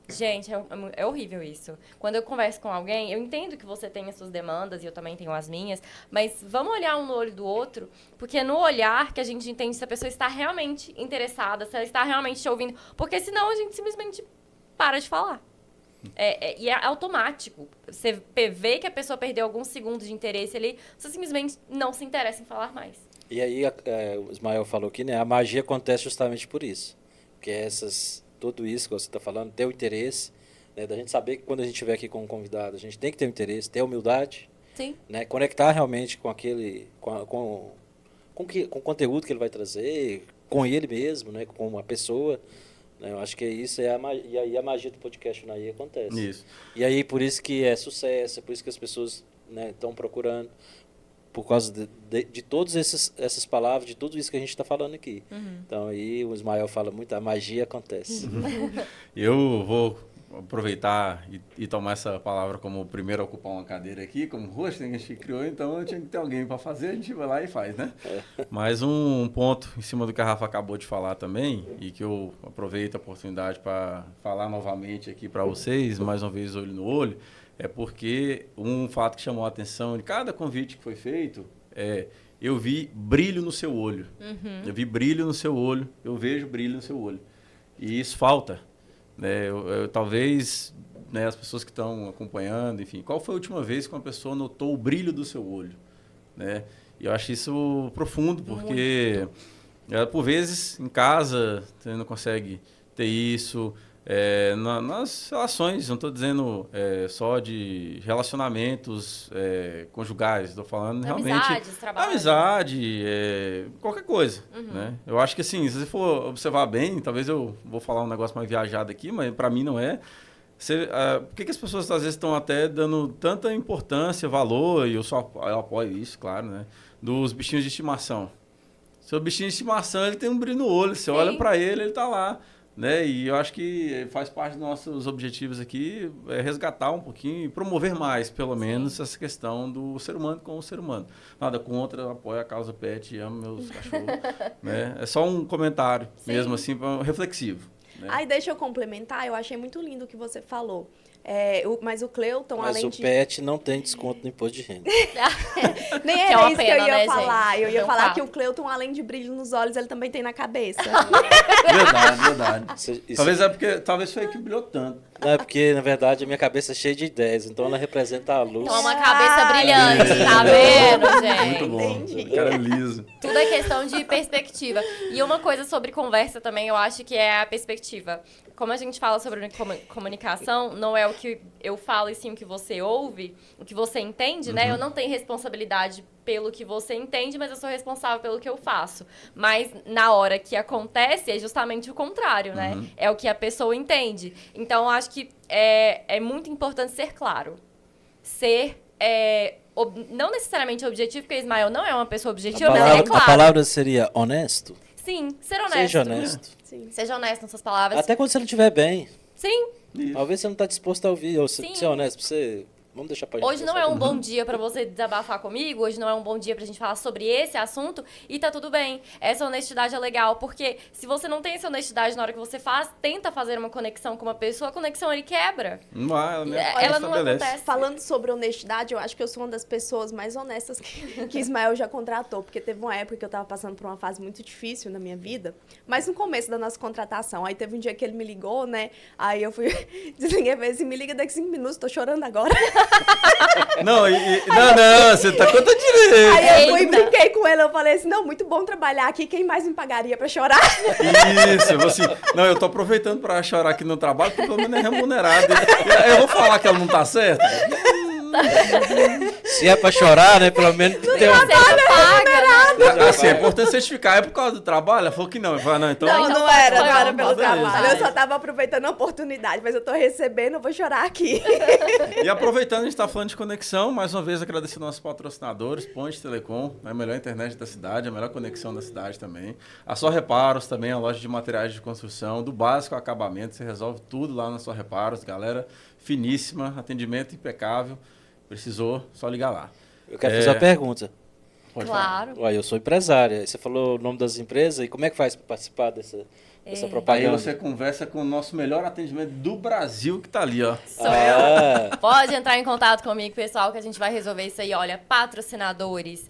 Gente, é horrível isso. Quando eu converso com alguém, eu entendo que você tem as suas demandas e eu também tenho as minhas, mas vamos olhar um no olho do outro, porque é no olhar que a gente entende se a pessoa está realmente interessada, se ela está realmente te ouvindo, porque senão a gente simplesmente para de falar. E é automático. Você vê que a pessoa perdeu alguns segundos de interesse ali, você simplesmente não se interessa em falar mais. E aí, o Ismael falou aqui, né? A magia acontece justamente por isso. Porque tudo isso que você está falando, ter o interesse, né? Da gente saber que quando a gente estiver aqui com um convidado, a gente tem que ter o interesse, ter a humildade. Sim. Né? Conectar realmente com o conteúdo que ele vai trazer, com ele mesmo, né? Com uma pessoa. Eu acho que isso e aí a magia do podcast Unaí acontece. Isso. E aí por isso que é sucesso, é por isso que as pessoas, né, estão procurando, por causa de todas essas palavras, de tudo isso que a gente está falando aqui. Então aí o Ismael fala muito, a magia acontece. Eu vou aproveitar e tomar essa palavra como o primeiro a ocupar uma cadeira aqui, como host, que a gente criou, então tinha que ter alguém para fazer, a gente vai lá e faz, né? Mas um ponto em cima do que a Rafa acabou de falar também, e que eu aproveito a oportunidade para falar novamente aqui para vocês, mais uma vez olho no olho, é porque um fato que chamou a atenção de cada convite que foi feito eu vi brilho no seu olho. Eu vi brilho no seu olho, eu vejo brilho no seu olho. E isso falta. Talvez, né, as pessoas que estão acompanhando, enfim, qual foi a última vez que uma pessoa notou o brilho do seu olho? Né? E eu acho isso profundo, porque por vezes em casa você não consegue ter isso, nas relações, não estou dizendo só de relacionamentos conjugais, estou falando realmente Amizades, trabalho. amizade, qualquer coisa, né? Eu acho que assim, se você for observar bem, talvez eu vou falar um negócio mais viajado aqui, mas para mim não é. Por que as pessoas às vezes estão até dando tanta importância, valor, e eu apoio isso, claro, né? Dos bichinhos de estimação. Seu bichinho de estimação, ele tem um brilho no olho, você olha para ele está lá. Né? E eu acho que faz parte dos nossos objetivos aqui resgatar um pouquinho e promover mais, pelo menos, essa questão do ser humano com o ser humano. Nada contra, apoio a causa pet, amo meus cachorros. Né? É só um comentário mesmo, assim, reflexivo. Né? Aí deixa eu complementar, eu achei muito lindo o que você falou. Mas o Cleuton, Mas além o pet não tem desconto no imposto de renda. Nem Que é era uma isso que pena, eu ia né, falar. gente? Eu ia É um falar fato. que o Cleuton, além de brilho nos olhos, ele também tem na cabeça. Verdade. Isso Talvez foi que brilhou tanto. não é porque, na verdade, a minha cabeça é cheia de ideias, então ela representa a luz. Então, uma cabeça Ai, brilhante, tá vendo, gente? Muito bom. Entendi. O cara é liso. Tudo é questão de perspectiva. E uma coisa sobre conversa também, eu acho que é a perspectiva. Como a gente fala sobre comunicação, não é o que eu falo e sim o que você ouve, o que você entende, né? Eu não tenho responsabilidade pelo que você entende, mas eu sou responsável pelo que eu faço. Mas na hora que acontece, é justamente o contrário, né? É o que a pessoa entende. Então, eu acho que é muito importante ser claro. Ser... não necessariamente objetivo, porque Ismael não é uma pessoa objetiva, mas ele é claro. A palavra seria honesto? Sim, ser honesto. Seja honesto. Sim. Seja honesto nas suas palavras. Até quando você não estiver bem. Sim, Talvez você não está disposto a ouvir, ou Sim. ser honesto, pra você... Vamos deixar pra gente hoje não pensar. é um bom dia pra você desabafar comigo, hoje não é um bom dia pra gente falar sobre esse assunto e tá tudo bem. Essa honestidade é legal, porque se você não tem essa honestidade na hora que você tenta fazer uma conexão com uma pessoa, a conexão ele quebra. Não vai, Ela não acontece. Falando sobre honestidade, eu acho que eu sou uma das pessoas mais honestas que Ismael já contratou, porque teve uma época que eu tava passando por uma fase muito difícil na minha vida, mas no começo da nossa contratação, aí teve um dia que ele me ligou, né, aí eu fui, desliguei e falei assim, me liga daqui 5 minutos, tô chorando agora. Não, você tá contando direito. Aí eu fui e Eita. brinquei com ele, eu falei assim, não, muito bom trabalhar aqui, quem mais me pagaria pra chorar? Isso, eu vou assim, não, eu tô aproveitando pra chorar aqui no trabalho, porque pelo menos é remunerado. Eu vou falar que ela não tá certa? Se é pra chorar, né? Pelo menos tem Você paga, né? Assim, é importante certificar. É por causa do trabalho? Ela falou que não. Eu falei, não, então... Não, então não tá era, bom, não era tá pelo bom, beleza. trabalho, eu só tava aproveitando a oportunidade, mas eu tô recebendo, eu vou chorar aqui. E aproveitando, a gente tá falando de conexão, mais uma vez agradecer nossos patrocinadores, Ponte Telecom, a melhor internet da cidade, a melhor conexão da cidade também. A Só Reparos também, a loja de materiais de construção, do básico ao acabamento, você resolve tudo lá na Só Reparos, galera finíssima, atendimento impecável. Precisou, só ligar lá. Eu quero fazer uma pergunta. Pode falar. Claro. Ué, eu sou empresária. Você falou o nome das empresas. E como é que faz para participar dessa Aí propaganda? você conversa com o nosso melhor atendimento do Brasil, que tá ali, ó. Sou eu. Pode entrar em contato comigo, pessoal, que a gente vai resolver isso aí. Olha, patrocinadores,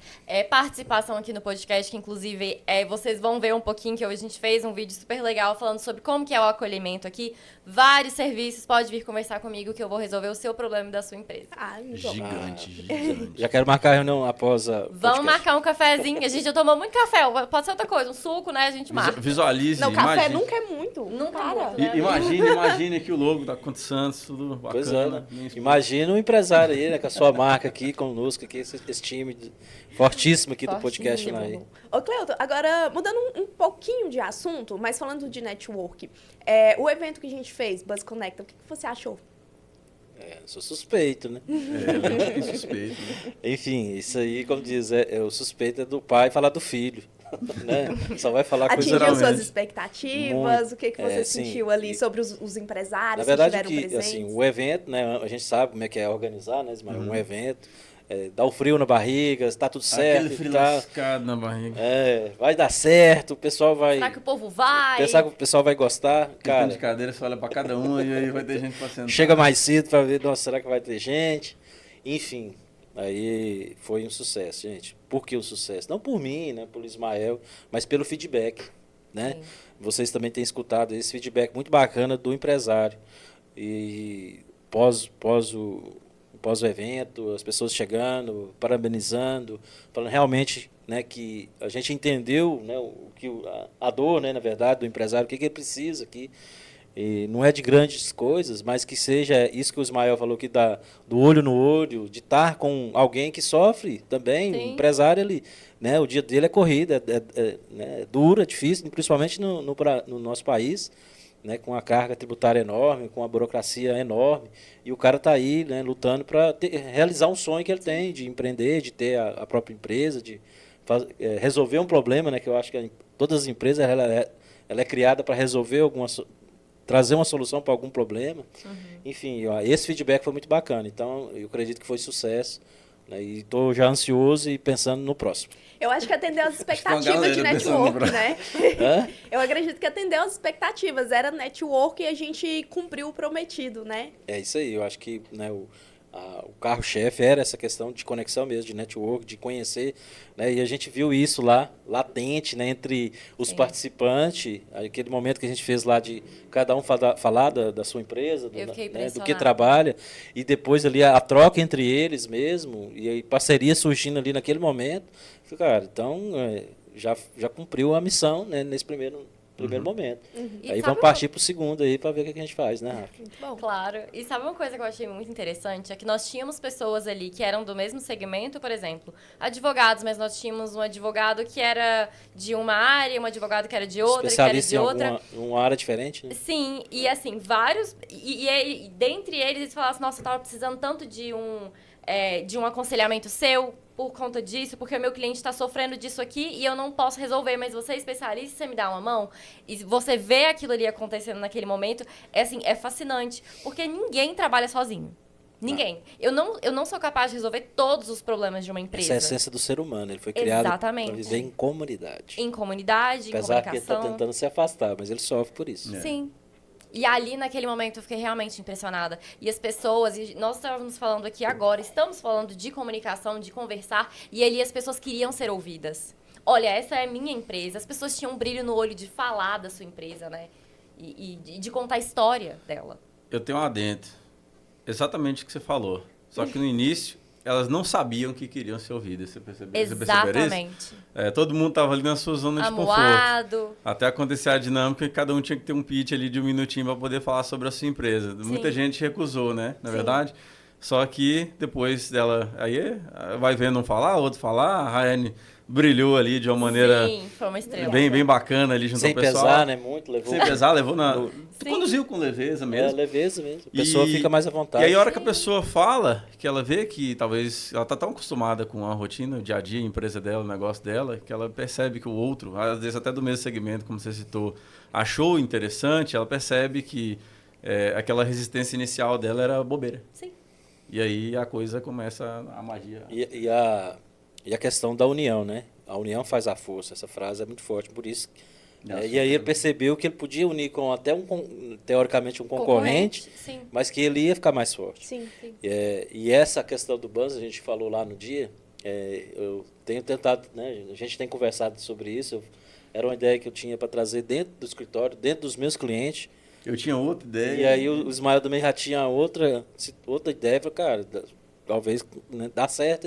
participação aqui no podcast, que inclusive vocês vão ver um pouquinho, que hoje a gente fez um vídeo super legal falando sobre como que é o acolhimento aqui. Vários serviços, pode vir conversar comigo que eu vou resolver o seu problema e da sua empresa. Ah, muito bom. Gigante. Já quero marcar a reunião após a Vamos podcast. marcar um cafezinho. A gente já tomou muito café, pode ser outra coisa, um suco, né? A gente marca. Visualize, Não, café imagine. nunca é muito. Nunca é Para. muito, né? Imagine aqui o logo da Conte Santos, tudo bacana. Pois é, né? Minha esposa. Imagina um empresário aí, né? Com a sua marca aqui conosco, aqui, esse time fortíssimo aqui do podcast Fortíssimo. Naí. Ô, Cleuton, agora mudando um pouquinho de assunto, mas falando de network, o evento que a gente fez, Buzz Connecta, o que você achou? Sou suspeito, né? É suspeito, né? Enfim, isso aí, como diz, o suspeito é do pai falar do filho, né? Só vai falar coisa Atingiu geralmente. suas expectativas? Muito. O que você Sim. sentiu ali sobre os empresários Na verdade, que estiveram presentes? assim, o evento, né? A gente sabe como é que é organizar, né, Ismael? Um evento, dá um frio na barriga, está tudo certo. Aquele frio e tal. lascado na barriga. Vai dar certo, o pessoal vai. Será que o povo vai? Pensar que o pessoal vai gostar, Cara, de cara. cadeira, você olha pra cada uma e aí vai ter gente pra sentar. Chega mais cedo para ver, nossa, será que vai ter gente? Enfim, aí foi um sucesso, gente. Por que o sucesso? Não por mim, né, por Ismael, mas pelo feedback, né? Sim. Vocês também têm escutado esse feedback muito bacana do empresário. E pós o evento, as pessoas chegando, parabenizando, falando realmente, né, que a gente entendeu, né, a dor, né, na verdade, do empresário, o que ele precisa aqui. E não é de grandes coisas, mas que seja isso que o Ismael falou, que dá do olho no olho, de estar com alguém que sofre também, Sim. o empresário, ele, né, o dia dele é corrida, né, é duro, é difícil, principalmente no nosso país, né, com a carga tributária enorme, com a burocracia enorme, e o cara está aí, né, lutando para realizar um sonho que ele tem, de empreender, de ter a própria empresa, de resolver um problema, né, que eu acho que todas as empresas ela é criada para resolver trazer uma solução para algum problema. Enfim, esse feedback foi muito bacana. Então, eu acredito que foi sucesso. Né, e estou já ansioso e pensando no próximo. Eu acho que atendeu as expectativas de network, né? Eu acredito que atendeu as expectativas. Era network e a gente cumpriu o prometido, né? É isso aí. Eu acho que, né, o carro-chefe era essa questão de conexão mesmo, de network, de conhecer, né? E a gente viu isso lá, latente, né, entre os participantes, aquele momento que a gente fez lá de cada um falar da sua empresa, do que trabalha, e depois ali a troca entre eles mesmo, e aí parceria surgindo ali naquele momento. Cara, então já cumpriu a missão, né, nesse primeiro momento. Aí vamos partir para o segundo aí para ver o que a gente faz, né, Rafa? Muito bom. Claro. E sabe uma coisa que eu achei muito interessante? É que nós tínhamos pessoas ali que eram do mesmo segmento, por exemplo, advogados, mas nós tínhamos um advogado que era de uma área, um advogado que era de outra, que era de outra. Uma área diferente, né? Sim, e assim, vários... E dentre eles falavam assim, nossa, eu tava precisando tanto de um aconselhamento seu, por conta disso, porque o meu cliente está sofrendo disso aqui e eu não posso resolver, mas você é especialista, você me dá uma mão, e você vê aquilo ali acontecendo naquele momento, é fascinante, porque ninguém trabalha sozinho. Ninguém. Eu não sou capaz de resolver todos os problemas de uma empresa. Essa é a essência do ser humano, ele foi criado para viver em comunidade. Em comunidade, apesar em comunicação. que ele está tentando se afastar, mas ele sofre por isso. Sim. E ali, naquele momento, eu fiquei realmente impressionada. E as pessoas, e nós estávamos falando aqui agora, estamos falando de comunicação, de conversar, e ali as pessoas queriam ser ouvidas. Olha, essa é a minha empresa. As pessoas tinham um brilho no olho de falar da sua empresa, né? E de contar a história dela. Eu tenho um adendo. Exatamente o que você falou. Só que no início, elas não sabiam que queriam ser ouvidas. Você percebeu? Exatamente. Todo mundo estava ali na sua zona de conforto. Até acontecer a dinâmica e cada um tinha que ter um pitch ali de 1 minutinho para poder falar sobre a sua empresa. Sim. Muita gente recusou, né? Na verdade. Só que depois dela... Aí vai vendo um falar, outro falar. A Raiane brilhou ali de uma maneira... Sim, foi uma estrela. Bem bacana ali junto ao pessoal. Sem pesar, né? Muito. Sem pesar, levou na... Tu conduziu com leveza mesmo. Leveza mesmo. A pessoa fica mais à vontade. E aí a hora que a pessoa fala, que ela vê que talvez... Ela tá tão acostumada com a rotina, o dia a dia, a empresa dela, o negócio dela, que ela percebe que o outro, às vezes até do mesmo segmento, como você citou, achou interessante, ela percebe que aquela resistência inicial dela era bobeira. Sim. E aí a coisa começa, a magia. E a questão da união, né? A união faz a força. Essa frase é muito forte, por isso. E aí ele percebeu que ele podia unir com até teoricamente um concorrente, mas que ele ia ficar mais forte. Sim. E essa questão do Banzo, a gente falou lá no dia, eu tenho tentado, né? A gente tem conversado sobre isso. Era uma ideia que eu tinha para trazer dentro do escritório, dentro dos meus clientes. Eu tinha outra ideia. E aí o Ismael também já tinha outra ideia. Falei, cara, talvez, né, dá certo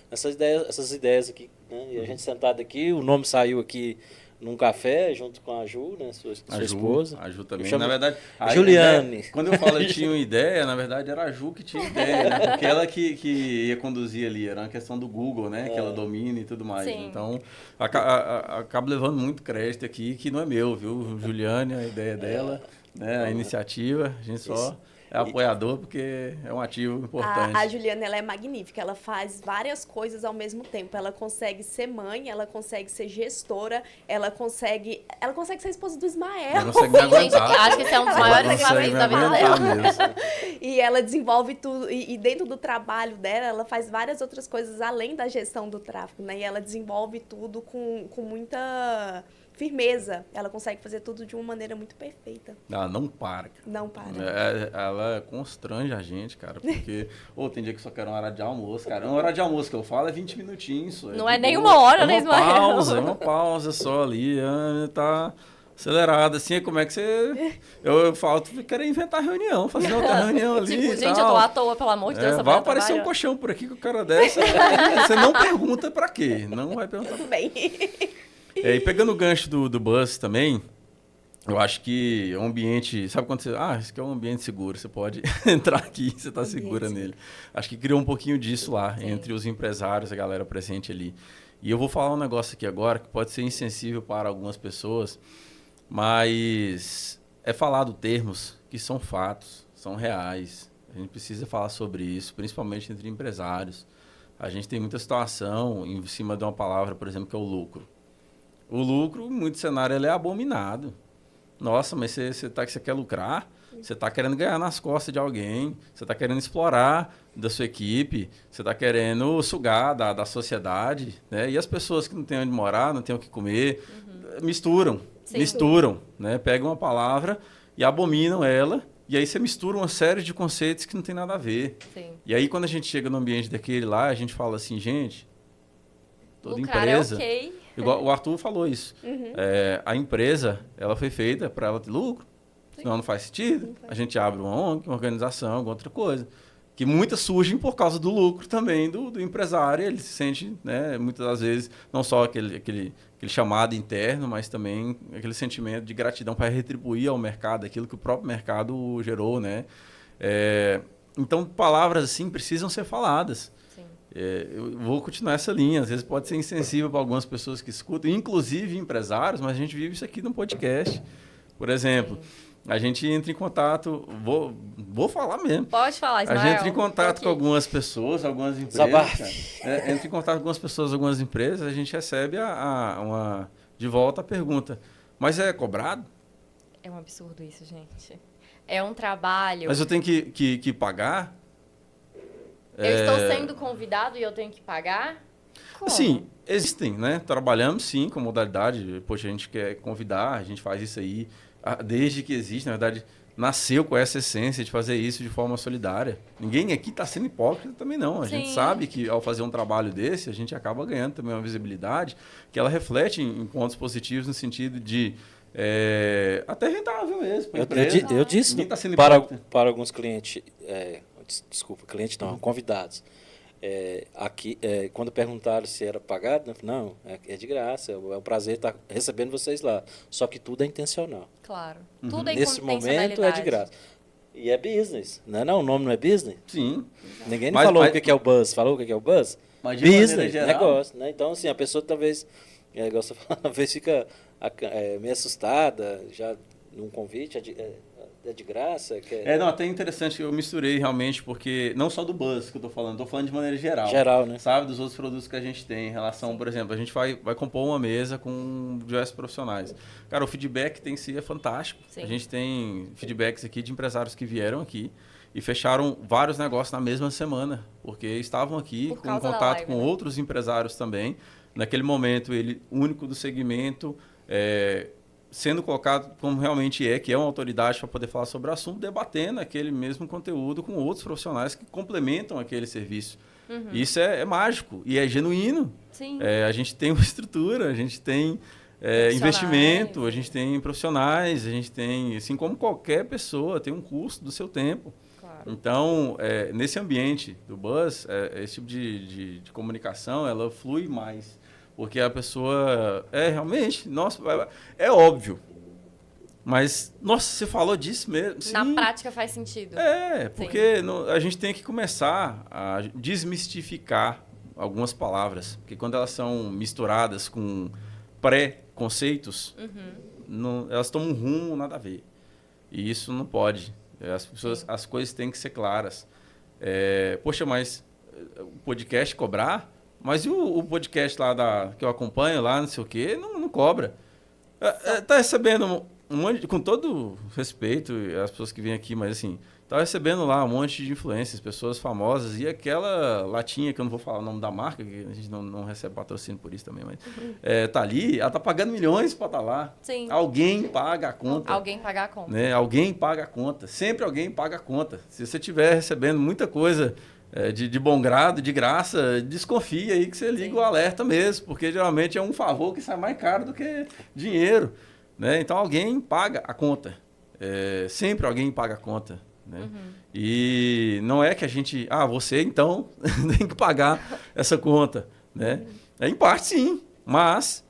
essas ideias aqui. Né? E a gente sentado aqui, o nome saiu aqui num café, junto com a Ju, né, sua esposa. A Ju também. Na verdade, Juliane. Quando eu falo que tinha uma ideia, na verdade era a Ju que tinha ideia, né? Porque ela que ia conduzir ali, era uma questão do Google, né? Que ela domina e tudo mais. Sim. Então, acabo levando muito crédito aqui, que não é meu, viu? Juliane, a ideia dela, né? A iniciativa, a gente só... É apoiador porque é um ativo importante. A Juliana, ela é magnífica. Ela faz várias coisas ao mesmo tempo. Ela consegue ser mãe, ela consegue ser gestora, ela consegue ser esposa do Ismael. Ela consegue me aguentar. Gente, acho que esse é um dos maiores desafios da vida dela. E ela desenvolve tudo. E dentro do trabalho dela, ela faz várias outras coisas além da gestão do tráfego, né? E ela desenvolve tudo com muita... firmeza, ela consegue fazer tudo de uma maneira muito perfeita. Ela não para. Não para. Ela constrange a gente, cara, porque tem dia que só quero uma hora de almoço, cara. Uma hora de almoço que eu falo é 20 minutinhos. Não é nem uma hora, né, Ismael? É uma pausa só ali, tá acelerada, assim, como é que você... Eu falo, tu quer inventar reunião, fazer outra reunião ali tipo, gente, eu tô à toa, pelo amor de Deus. Vai aparecer um colchão por aqui com o cara dessa, você não pergunta pra quê, não vai perguntar. Tudo bem. E pegando o gancho do Buzz também, eu acho que é um ambiente... Sabe quando você... Isso aqui é um ambiente seguro, você pode entrar aqui, você está segura nele. Acho que criou um pouquinho disso lá, entre os empresários, a galera presente ali. E eu vou falar um negócio aqui agora que pode ser insensível para algumas pessoas, mas é falado termos que são fatos, são reais. A gente precisa falar sobre isso, principalmente entre empresários. A gente tem muita situação em cima de uma palavra, por exemplo, que é o lucro. O lucro, em muito cenário, ele é abominado. Nossa, mas você quer lucrar? Você está querendo ganhar nas costas de alguém, você está querendo explorar da sua equipe, você está querendo sugar da sociedade, né? E as pessoas que não têm onde morar, não têm o que comer, misturam, né? Pegam uma palavra e abominam ela, e aí você mistura uma série de conceitos que não tem nada a ver. Sim. E aí quando a gente chega no ambiente daquele lá, a gente fala assim, gente, toda lucrar empresa... é ok. Igual o Arthur falou isso. A empresa, ela foi feita para ela ter lucro. Senão não faz sentido. A gente abre uma ONG, uma organização, alguma outra coisa. Que muitas surgem por causa do lucro também do empresário. Ele se sente, né, muitas das vezes, não só aquele chamado interno, mas também aquele sentimento de gratidão para retribuir ao mercado aquilo que o próprio mercado gerou, né? Então, palavras assim precisam ser faladas. Eu vou continuar essa linha. Às vezes pode ser insensível para algumas pessoas que escutam, inclusive empresários, mas a gente vive isso aqui no podcast. Por exemplo, a gente entra em contato... Vou falar mesmo. Pode falar, Ismael. A gente entra em contato com algumas pessoas, algumas empresas. Entra em contato com algumas pessoas, algumas empresas, a gente recebe de volta a pergunta. Mas é cobrado? É um absurdo isso, gente. É um trabalho... Mas eu tenho que pagar? Eu estou sendo convidado e eu tenho que pagar? Como? Sim, existem, né? Trabalhamos sim com modalidade. Poxa, a gente quer convidar, a gente faz isso aí desde que existe. Na verdade, nasceu com essa essência de fazer isso de forma solidária. Ninguém aqui está sendo hipócrita também não. A gente sabe que ao fazer um trabalho desse, a gente acaba ganhando também uma visibilidade que ela reflete em pontos positivos no sentido de até rentável mesmo. Eu disse tá sendo para alguns clientes... Desculpa, cliente não, convidados. Aqui, quando perguntaram se era pagado, não, é de graça, é um prazer estar recebendo vocês lá. Só que tudo é intencional. Claro. Tudo é Nesse momento é de graça. E é business, não, o nome não é business? Sim. Ninguém falou o que é o buzz, falou o que é o buzz? Mas business, negócio, né? Então, assim, a pessoa talvez, talvez fica meio assustada, já num convite, é de graça? Não, até interessante que eu misturei realmente, porque não só do Buzz que eu tô falando de maneira geral. Geral, né? Sabe, dos outros produtos que a gente tem em relação, por exemplo, a gente vai compor uma mesa com diversos profissionais. Cara, o feedback tem si é fantástico. Sim. A gente tem feedbacks aqui de empresários que vieram aqui e fecharam vários negócios na mesma semana, porque estavam aqui com contato com outros empresários também. Naquele momento, ele único do segmento, sendo colocado como realmente que é uma autoridade para poder falar sobre o assunto, debatendo aquele mesmo conteúdo com outros profissionais que complementam aquele serviço. Isso é mágico e é genuíno. Sim. A gente tem uma estrutura, a gente tem investimento, a gente tem profissionais, a gente tem, assim como qualquer pessoa, tem um custo do seu tempo. Claro. Então, nesse ambiente do Buzz, esse tipo de comunicação, ela flui mais. Porque a pessoa realmente, nossa, é óbvio. Mas, nossa, você falou disso mesmo. Sim. Na prática faz sentido. Porque a gente tem que começar a desmistificar algumas palavras. Porque quando elas são misturadas com pré-conceitos, elas tomam um rumo nada a ver. E isso não pode. As coisas têm que ser claras. Poxa, mas o podcast cobrar... Mas e o podcast lá que eu acompanho lá, não sei o quê, não cobra. Tá recebendo um monte, com todo respeito às pessoas que vêm aqui, mas assim, tá recebendo lá um monte de influências, pessoas famosas, e aquela latinha, que eu não vou falar o nome da marca, que a gente não recebe patrocínio por isso também, mas tá ali, ela tá pagando milhões para estar lá. Sim. Alguém paga a conta. Alguém paga a conta. Né? Alguém paga a conta. Sempre alguém paga a conta. Se você estiver recebendo muita coisa... de bom grado, de graça, desconfia aí que você liga o alerta mesmo, porque geralmente é um favor que sai mais caro do que dinheiro, né? Então alguém paga a conta, sempre alguém paga a conta, né? E não é que a gente, você então tem que pagar essa conta, né? Em parte sim, mas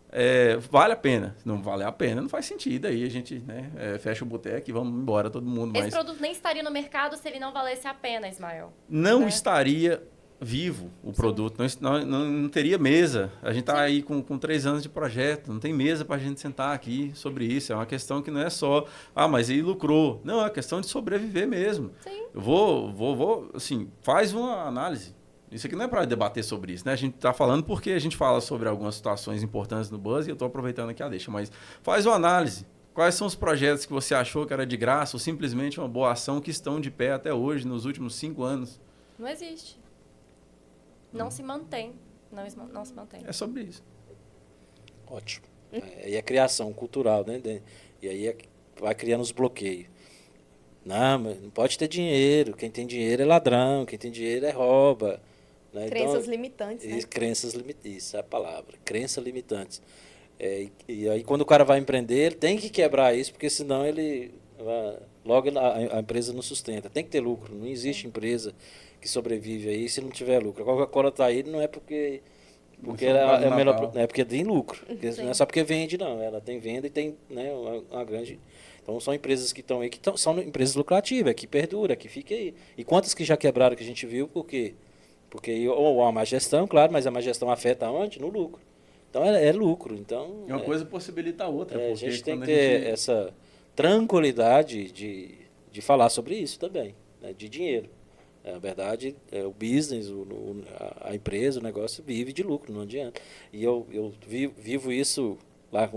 vale a pena. Se não vale a pena, não faz sentido. Aí a gente, né, fecha o boteco e vamos embora todo mundo. Esse produto nem estaria no mercado se ele não valesse a pena, Ismael. Não estaria vivo o produto, não teria mesa. A gente está aí com 3 anos de projeto, não tem mesa para a gente sentar aqui sobre isso. É uma questão que não é só, mas aí lucrou. Não, é uma questão de sobreviver mesmo. Sim. Eu vou, assim, faz uma análise. Isso aqui não é para debater sobre isso, né? A gente está falando porque a gente fala sobre algumas situações importantes no Buzz e eu estou aproveitando aqui a deixa, mas faz uma análise. Quais são os projetos que você achou que era de graça ou simplesmente uma boa ação que estão de pé até hoje, nos últimos 5 anos? Não existe. Não se mantém. Não se mantém. É sobre isso. Ótimo. E a criação cultural, né? E aí vai criando os bloqueios. Não, mas não pode ter dinheiro. Quem tem dinheiro é ladrão. Quem tem dinheiro é rouba. Né? Crenças então, limitantes, né? Crenças limitantes. Isso é a palavra. Crenças limitantes. E aí, quando o cara vai empreender, ele tem que quebrar isso, porque senão ele logo a empresa não sustenta. Tem que ter lucro. Não existe empresa que sobrevive aí se não tiver lucro. A Coca-Cola está aí não é porque ela é melhor, é porque tem lucro. Não é só porque vende, não. Ela tem venda e tem, né, uma grande. Então são empresas que estão aí, são empresas lucrativas, que perdura, que fica aí. E quantas que já quebraram que a gente viu, por quê? Porque ou a má gestão, claro, mas a má gestão afeta onde? No lucro. Então é lucro. Então, uma coisa possibilita a outra. Porque a gente tem que ter essa tranquilidade de falar sobre isso também, né, de dinheiro. Na verdade, o business, a empresa, o negócio vive de lucro, não adianta. E eu vivo isso lá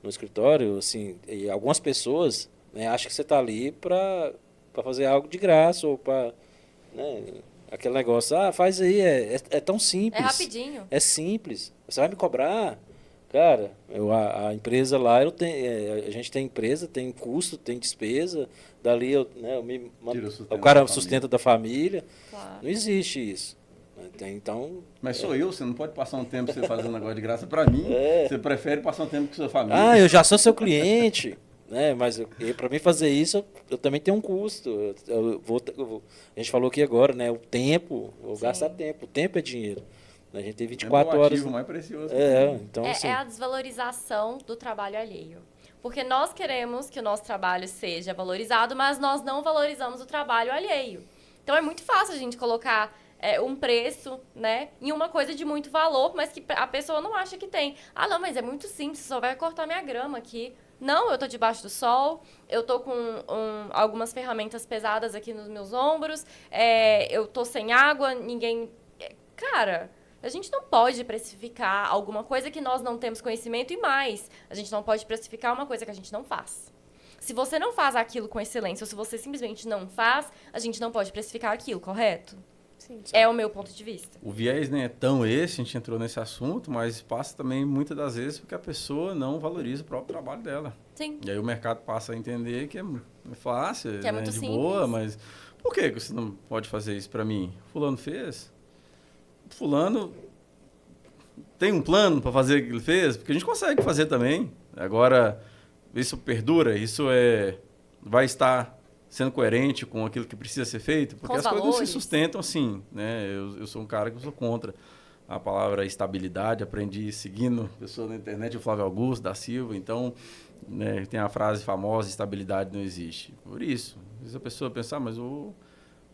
no escritório, assim, e algumas pessoas, né, acham que você está ali para fazer algo de graça ou para, né, aquele negócio, faz aí, é tão simples. É rapidinho. É simples. Você vai me cobrar? Cara, a empresa lá, a gente tem empresa, tem custo, tem despesa, dali o cara sustenta da família. Claro. Não existe isso. Então, mas sou eu, você não pode passar um tempo você fazendo um negócio de graça para mim. Você prefere passar um tempo com sua família. Eu já sou seu cliente, né? Mas para mim fazer isso, eu também tenho um custo. A gente falou aqui agora, né? O tempo, vou gastar tempo. O tempo é dinheiro. A gente tem 24 horas. É o ativo mais precioso. Então, assim, é a desvalorização do trabalho alheio. Porque nós queremos que o nosso trabalho seja valorizado, mas nós não valorizamos o trabalho alheio. Então é muito fácil a gente colocar um preço, né, em uma coisa de muito valor, mas que a pessoa não acha que tem. Não, mas é muito simples, só vai cortar minha grama aqui. Não, eu tô debaixo do sol, eu tô com algumas ferramentas pesadas aqui nos meus ombros, eu tô sem água, ninguém... Cara... A gente não pode precificar alguma coisa que nós não temos conhecimento e mais. A gente não pode precificar uma coisa que a gente não faz. Se você não faz aquilo com excelência ou se você simplesmente não faz, a gente não pode precificar aquilo, correto? Sim. É o meu ponto de vista. O viés nem é tão esse, a gente entrou nesse assunto, mas passa também muitas das vezes porque a pessoa não valoriza o próprio trabalho dela. Sim. E aí o mercado passa a entender que é fácil, que é muito de simples. boa, mas por que você não pode fazer isso para mim? Fulano fez? Fulano tem um plano para fazer o que ele fez? Porque a gente consegue fazer também. Agora, isso perdura, isso vai estar sendo coerente com aquilo que precisa ser feito? Porque as coisas não se sustentam assim, né? Eu sou um cara que eu sou contra a palavra estabilidade, aprendi seguindo pessoa na internet, o Flávio Augusto da Silva, então, né, tem a frase famosa, estabilidade não existe. Por isso, às vezes a pessoa pensa, mas o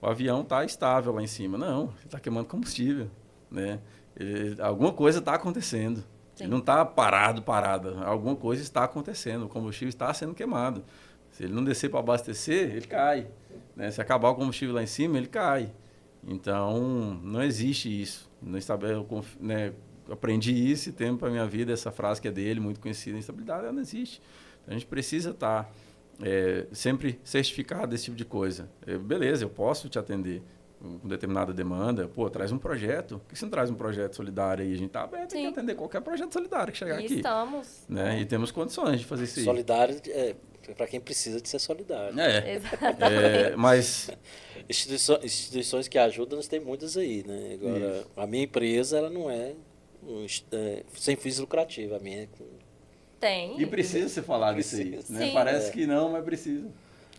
avião está estável lá em cima. Não, ele está queimando combustível, né? Alguma coisa está acontecendo. Sim. Ele não está parado. Alguma coisa está acontecendo. O combustível está sendo queimado. Se ele não descer para abastecer, ele cai, né? Se acabar o combustível lá em cima, ele cai. Então, não existe isso. Eu aprendi isso e tenho para a minha vida essa frase que é dele, muito conhecida, instabilidade, ela não existe. Então, a gente precisa estar sempre certificado desse tipo de coisa. Beleza, eu posso te atender com determinada demanda. Traz um projeto. Por que você não traz um projeto solidário aí? A gente está aberto a atender qualquer projeto solidário que chegar aqui. Estamos. Né? E temos condições de fazer isso aí. Solidário para quem precisa de ser solidário. Mas... Instituições que ajudam, nós temos muitas aí, né? Agora, a minha empresa, ela não é sem fins lucrativos. A minha tem. E precisa ser falado isso aí. Né? Parece que não, mas precisa.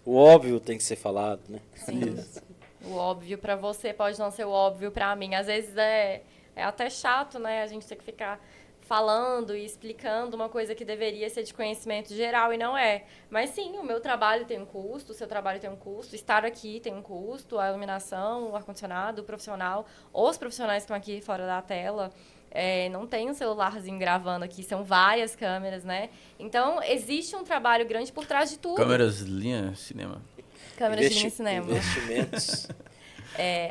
O óbvio tem que ser falado, né? Sim. O óbvio para você pode não ser o óbvio para mim. Às vezes é até chato, né? A gente ter que ficar falando e explicando uma coisa que deveria ser de conhecimento geral e não é. Mas sim, o meu trabalho tem um custo, o seu trabalho tem um custo, estar aqui tem um custo, a iluminação, o ar-condicionado, o profissional, os profissionais que estão aqui fora da tela. Não tem um celularzinho gravando aqui, são várias câmeras, né? Então, existe um trabalho grande por trás de tudo. Câmeras linha cinema. Câmeras de linha cinema. Investimentos.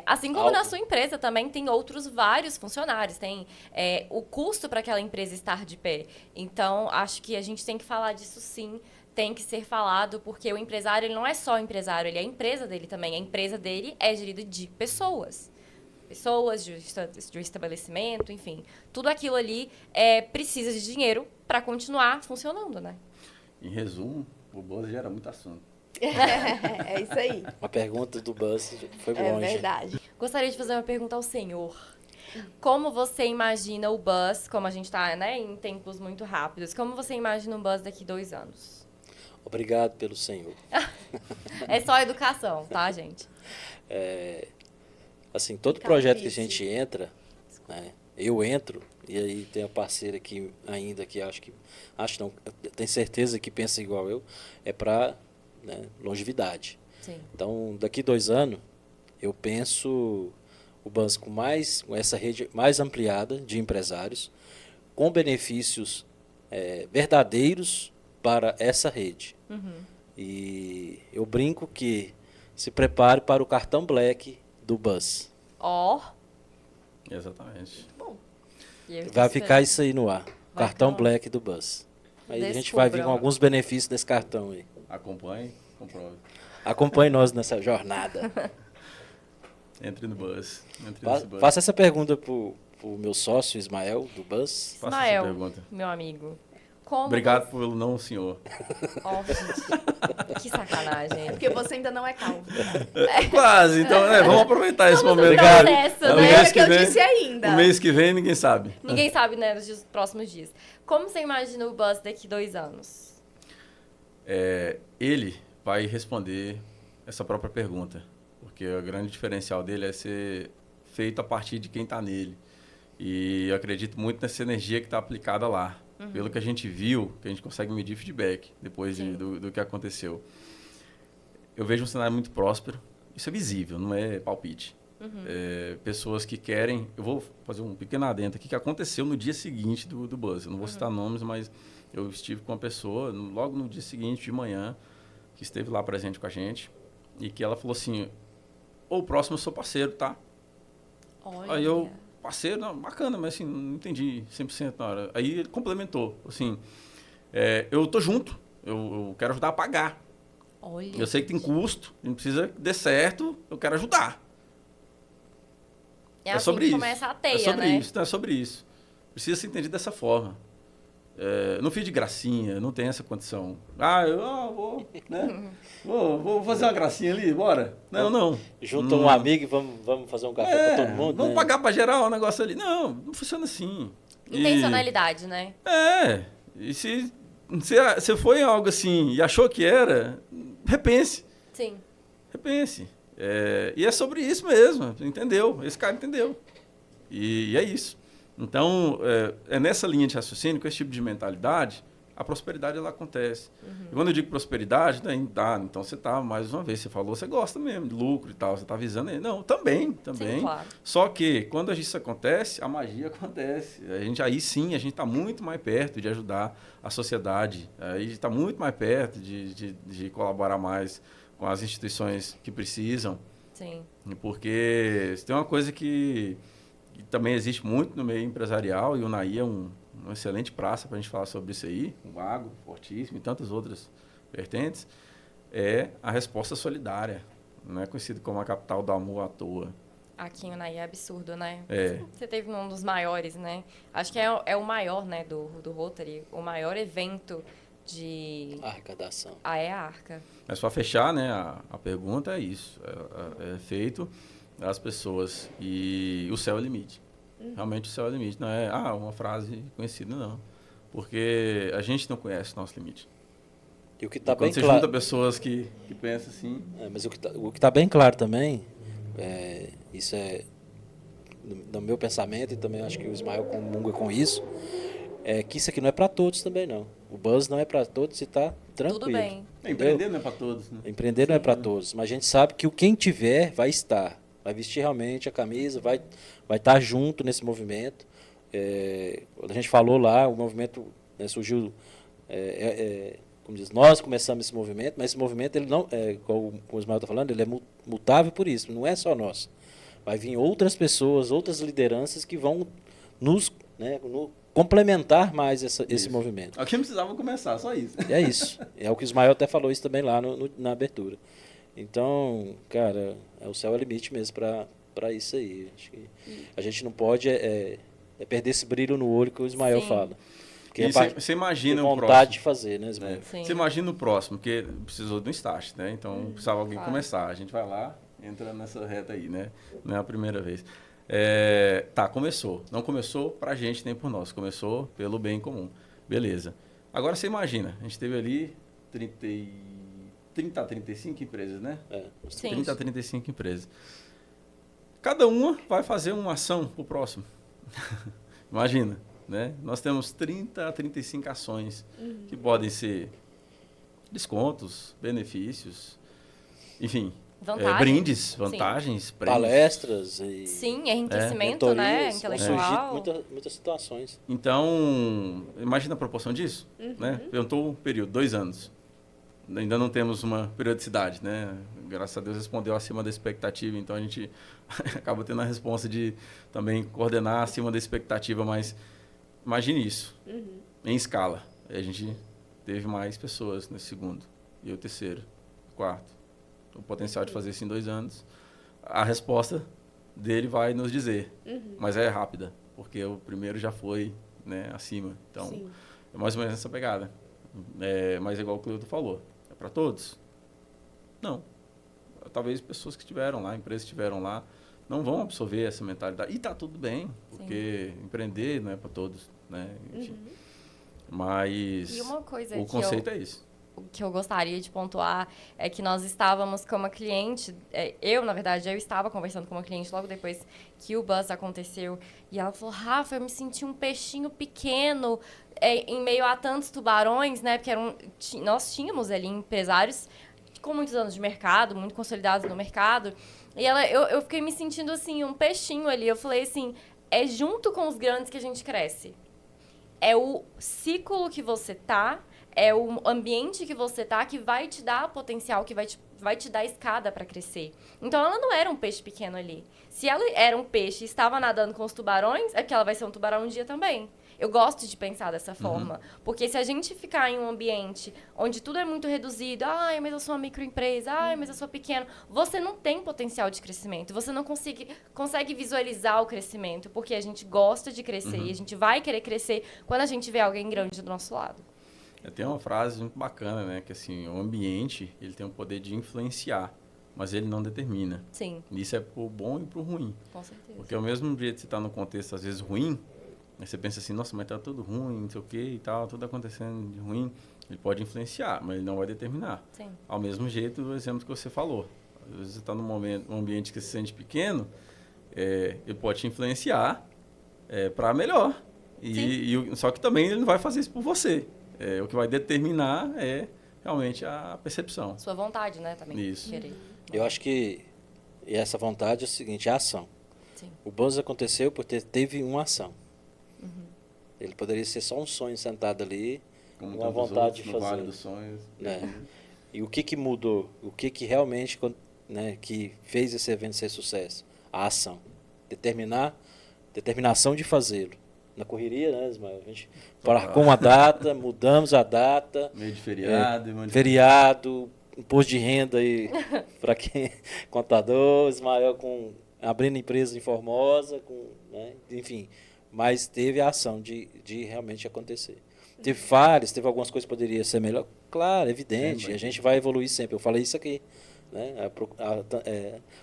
Assim como na sua empresa também tem outros vários funcionários, tem o custo para aquela empresa estar de pé. Então, acho que a gente tem que falar disso sim, tem que ser falado, porque o empresário ele não é só empresário, ele é a empresa dele também. A empresa dele é gerida de pessoas. Pessoas, de um estabelecimento, enfim. Tudo aquilo ali precisa de dinheiro para continuar funcionando, né? Em resumo, o Buzz gera muito assunto. É isso aí. Uma pergunta do Buzz foi É longe. verdade. Gostaria de fazer uma pergunta ao senhor. Como você imagina o Buzz, como a gente está, né, em tempos muito rápidos, como você imagina o Buzz daqui 2 anos? Obrigado pelo senhor. É só educação, tá, gente? Assim, todo Fica projeto que a difícil. gente entra, né, eu entro, e aí tem a parceira aqui ainda que acho não, eu tenho certeza que pensa igual eu, é para longevidade. Sim. Então, daqui 2 anos, eu penso o Buzz com essa rede mais ampliada de empresários, com benefícios verdadeiros para essa rede. E eu brinco que se prepare para o cartão Black do Buzz. Ó. Exatamente. E eu tô Vai esperando. ficar isso aí no ar. Vai Cartão ficar. Black do Buzz. Aí a gente Descubram. vai vir com alguns benefícios desse cartão aí. Acompanhe, comprove. Acompanhe nós nessa jornada. Entre no Buzz. Entre nesse Buzz. Faça essa pergunta pro meu sócio Ismael, do Buzz. Faça essa Ismael, pergunta. meu amigo. Como Obrigado pelo não, senhor. Ó, gente. Que sacanagem. Porque você ainda não é calvo. Quase, então, vamos aproveitar esse momento. Obrigado. Não No é mês o que eu disse ainda. No mês que vem, ninguém sabe. Ninguém sabe, né, nos próximos dias. Como você imagina o Buzz daqui 2 anos? Ele vai responder essa própria pergunta, porque o grande diferencial dele é ser feito a partir de quem está nele. E eu acredito muito nessa energia que está aplicada lá. Pelo que a gente viu, que a gente consegue medir feedback depois do que aconteceu. Eu vejo um cenário muito próspero. Isso é visível, não é palpite. Pessoas que querem... Eu vou fazer um pequeno adendo aqui que aconteceu no dia seguinte do Buzz. Eu não vou citar nomes, mas eu estive com uma pessoa logo no dia seguinte, de manhã, que esteve lá presente com a gente, e que ela falou assim, o próximo eu sou parceiro, tá? Olha. Aí eu, parceiro, não, bacana, mas assim, não entendi 100% na hora. Aí ele complementou, assim, eu tô junto, eu quero ajudar a pagar. Olha. Eu sei que tem custo, a gente precisa que dê certo, eu quero ajudar. É assim sobre que isso. começa a teia, É sobre né? isso, é sobre isso. Precisa ser entendido dessa forma. Não fiz de gracinha, não tem essa condição. Vou fazer uma gracinha ali, bora. Não. Junta um amigo e vamos fazer um café para todo mundo. Vamos né? pagar para gerar um negócio ali. Não funciona assim. Intencionalidade, né? E se você foi em algo assim e achou que era, repense. Sim. Repense. E é sobre isso mesmo, entendeu? Esse cara entendeu. E é isso. Então, é nessa linha de raciocínio, com esse tipo de mentalidade, a prosperidade ela acontece. E quando eu digo prosperidade, então você está, mais uma vez, você falou, você gosta mesmo de lucro e tal, você está visando ele. Não, também. Sim, claro. Só que, quando isso acontece, a magia acontece. Aí sim, a gente está muito mais perto de ajudar a sociedade. Aí está muito mais perto de colaborar mais com as instituições que precisam. Sim. Porque se tem uma coisa que também existe muito no meio empresarial, e o NAI é uma excelente praça para a gente falar sobre isso aí, o agro, fortíssimo, e tantas outras vertentes, é a resposta solidária. Não é conhecido como a capital do amor à toa. Aqui em Unaí é absurdo, né? É. Você teve um dos maiores, né? Acho que é o maior, né, do Rotary, o maior evento de... Arrecadação. É a Arca. Mas para fechar, né, a pergunta é isso. É feito as pessoas e o céu é o limite. Realmente o céu é o limite. Não é uma frase conhecida, não. Porque a gente não conhece o nosso limite. E o que está Quando bem você claro... junta pessoas que pensam assim... mas o que tá bem claro também, isso é do meu pensamento, e também acho que o Ismael comunga com isso, que isso aqui não é para todos também, não. O Buzz não é para todos e tá tranquilo. Tudo bem. Empreender não é para todos, né? Empreender não é para todos, mas a gente sabe que quem tiver vai estar, vai vestir realmente a camisa, vai estar junto nesse movimento. Quando a gente falou lá, o movimento, né, surgiu, como diz, nós começamos esse movimento, mas esse movimento, ele não, como o Ismael está falando, ele é mutável por isso, não é só nós. Vai vir outras pessoas, outras lideranças que vão nos complementar mais esse movimento. Aqui não precisava começar, só isso. É isso. É o que o Ismael até falou isso também lá na abertura. Então, cara, o céu é o limite mesmo para isso aí. Acho que a gente não pode perder esse brilho no olho que o Ismael fala. E você imagina o vontade de fazer, né, Ismael? Você imagina o próximo, porque precisou de um start, né? Então precisava alguém começar. A gente vai lá, entra nessa reta aí, né? Não é a primeira vez. Começou. Não começou pra gente nem por nós. Começou pelo bem comum. Beleza. Agora você imagina, a gente teve ali 30 a 35 empresas, né? Sim. 30 a 35 empresas. Cada uma vai fazer uma ação pro próximo. Imagina, né? Nós temos 30 a 35 ações que podem ser descontos, benefícios, enfim, brindes, vantagens, prêmios. Palestras e sim, enriquecimento, né, intelectual. Muitas situações. Então, imagina a proporção disso, né? Perguntou um período, 2 anos. Ainda não temos uma periodicidade, né? Graças a Deus respondeu acima da expectativa, então a gente acaba tendo a responsa de também coordenar acima da expectativa, mas imagine isso, em escala. A gente teve mais pessoas nesse segundo, e o terceiro, o quarto. O potencial de fazer isso em 2 anos. A resposta dele vai nos dizer, mas é rápida, porque o primeiro já foi, né, acima. Então, é mais ou menos essa pegada. Mas é igual o Cleuto falou, é para todos? Não. Talvez pessoas que estiveram lá, empresas que estiveram lá, não vão absorver essa mentalidade. E tá tudo bem, porque empreender não é para todos, né? Enfim. Mas e uma coisa o conceito é isso. O que eu gostaria de pontuar é que nós estávamos com uma cliente, eu estava conversando com uma cliente logo depois que o Buzz aconteceu, e ela falou, Rafa, eu me senti um peixinho pequeno em meio a tantos tubarões, né, porque nós tínhamos ali empresários com muitos anos de mercado, muito consolidados no mercado, e eu fiquei me sentindo assim, um peixinho ali, eu falei assim, é junto com os grandes que a gente cresce, é o ciclo que você tá, é o ambiente que você tá que vai te dar potencial, que vai te dar escada para crescer. Então, ela não era um peixe pequeno ali. Se ela era um peixe e estava nadando com os tubarões, é que ela vai ser um tubarão um dia também. Eu gosto de pensar dessa forma. Porque se a gente ficar em um ambiente onde tudo é muito reduzido, mas eu sou uma microempresa, mas eu sou pequeno, você não tem potencial de crescimento. Você não consegue visualizar o crescimento, porque a gente gosta de crescer e a gente vai querer crescer quando a gente vê alguém grande do nosso lado. Tem uma frase muito bacana, né? Que assim, o ambiente, ele tem o poder de influenciar, mas ele não determina. Sim. Isso é pro bom e pro ruim. Com certeza. Porque ao mesmo jeito que você está num contexto, às vezes, ruim, aí você pensa assim, nossa, mas tá tudo ruim, não sei o que e tal, tudo acontecendo de ruim. Ele pode influenciar, mas ele não vai determinar. Sim. Ao mesmo jeito, o exemplo que você falou. Às vezes você está num ambiente que se sente pequeno, ele pode te influenciar para melhor. Só que também ele não vai fazer isso por você. O que vai determinar é realmente a percepção. Sua vontade, né? Também. Isso. Querer. Eu acho que essa vontade é o seguinte, é a ação. Sim. O Buzz aconteceu porque teve uma ação. Ele poderia ser só um sonho sentado ali, Como uma vontade de no fazer. Vale dos Sonhos. Né? E o que mudou? O que realmente, né, que fez esse evento ser sucesso? A ação. Determinação de fazê-lo. Na correria, né, Ismael? A gente marcou uma data, mudamos a data. Meio de feriado. Feriado, imposto de renda aí para quem contador, Ismael abrindo empresa em Formosa, né, enfim. Mas teve a ação de realmente acontecer. Teve falhas, teve algumas coisas que poderiam ser melhor. Claro, evidente, a gente vai evoluir sempre. Eu falei isso aqui. Né?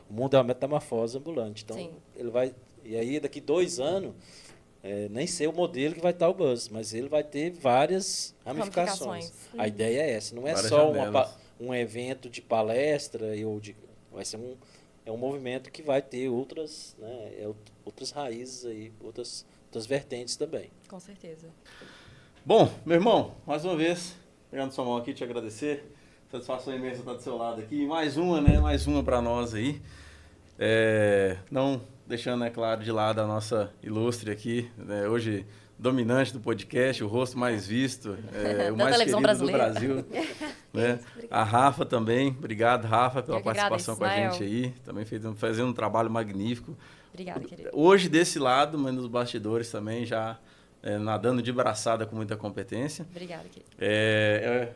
O mundo é uma metamorfose ambulante. Então, ele vai... E aí, daqui 2 anos... nem sei o modelo que vai estar o Buzz, mas ele vai ter várias ramificações. A ideia é essa, não é Várias só um evento de palestra, vai ser um movimento que vai ter outras raízes aí, outras outras vertentes também. Com certeza. Bom, meu irmão, mais uma vez, pegando sua mão aqui, te agradecer. Satisfação imensa estar do seu lado aqui. Mais uma, né? Mais uma para nós aí. Não deixando, é claro, de lado a nossa ilustre aqui, né? Hoje dominante do podcast, o rosto mais visto, o mais querido do Brasil. Né? A Rafa também. Obrigado, Rafa, pela participação com a gente aí. Também fazendo um trabalho magnífico. Obrigada, querido. Hoje desse lado, mas nos bastidores também já nadando de braçada com muita competência. Obrigada, querido.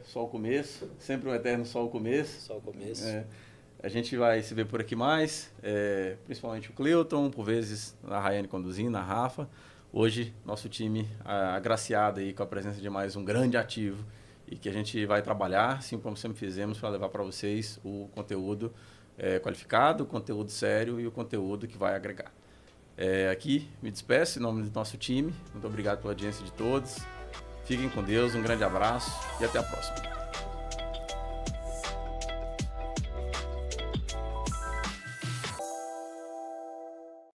Só o começo, sempre um eterno só o começo. Só o começo. A gente vai se ver por aqui mais, principalmente o Cleuton, por vezes a Rayane conduzindo, a Rafa. Hoje, nosso time agraciado aí com a presença de mais um grande ativo e que a gente vai trabalhar, assim como sempre fizemos, para levar para vocês o conteúdo qualificado, o conteúdo sério e o conteúdo que vai agregar. Aqui, me despeço em nome do nosso time. Muito obrigado pela audiência de todos. Fiquem com Deus, um grande abraço e até a próxima.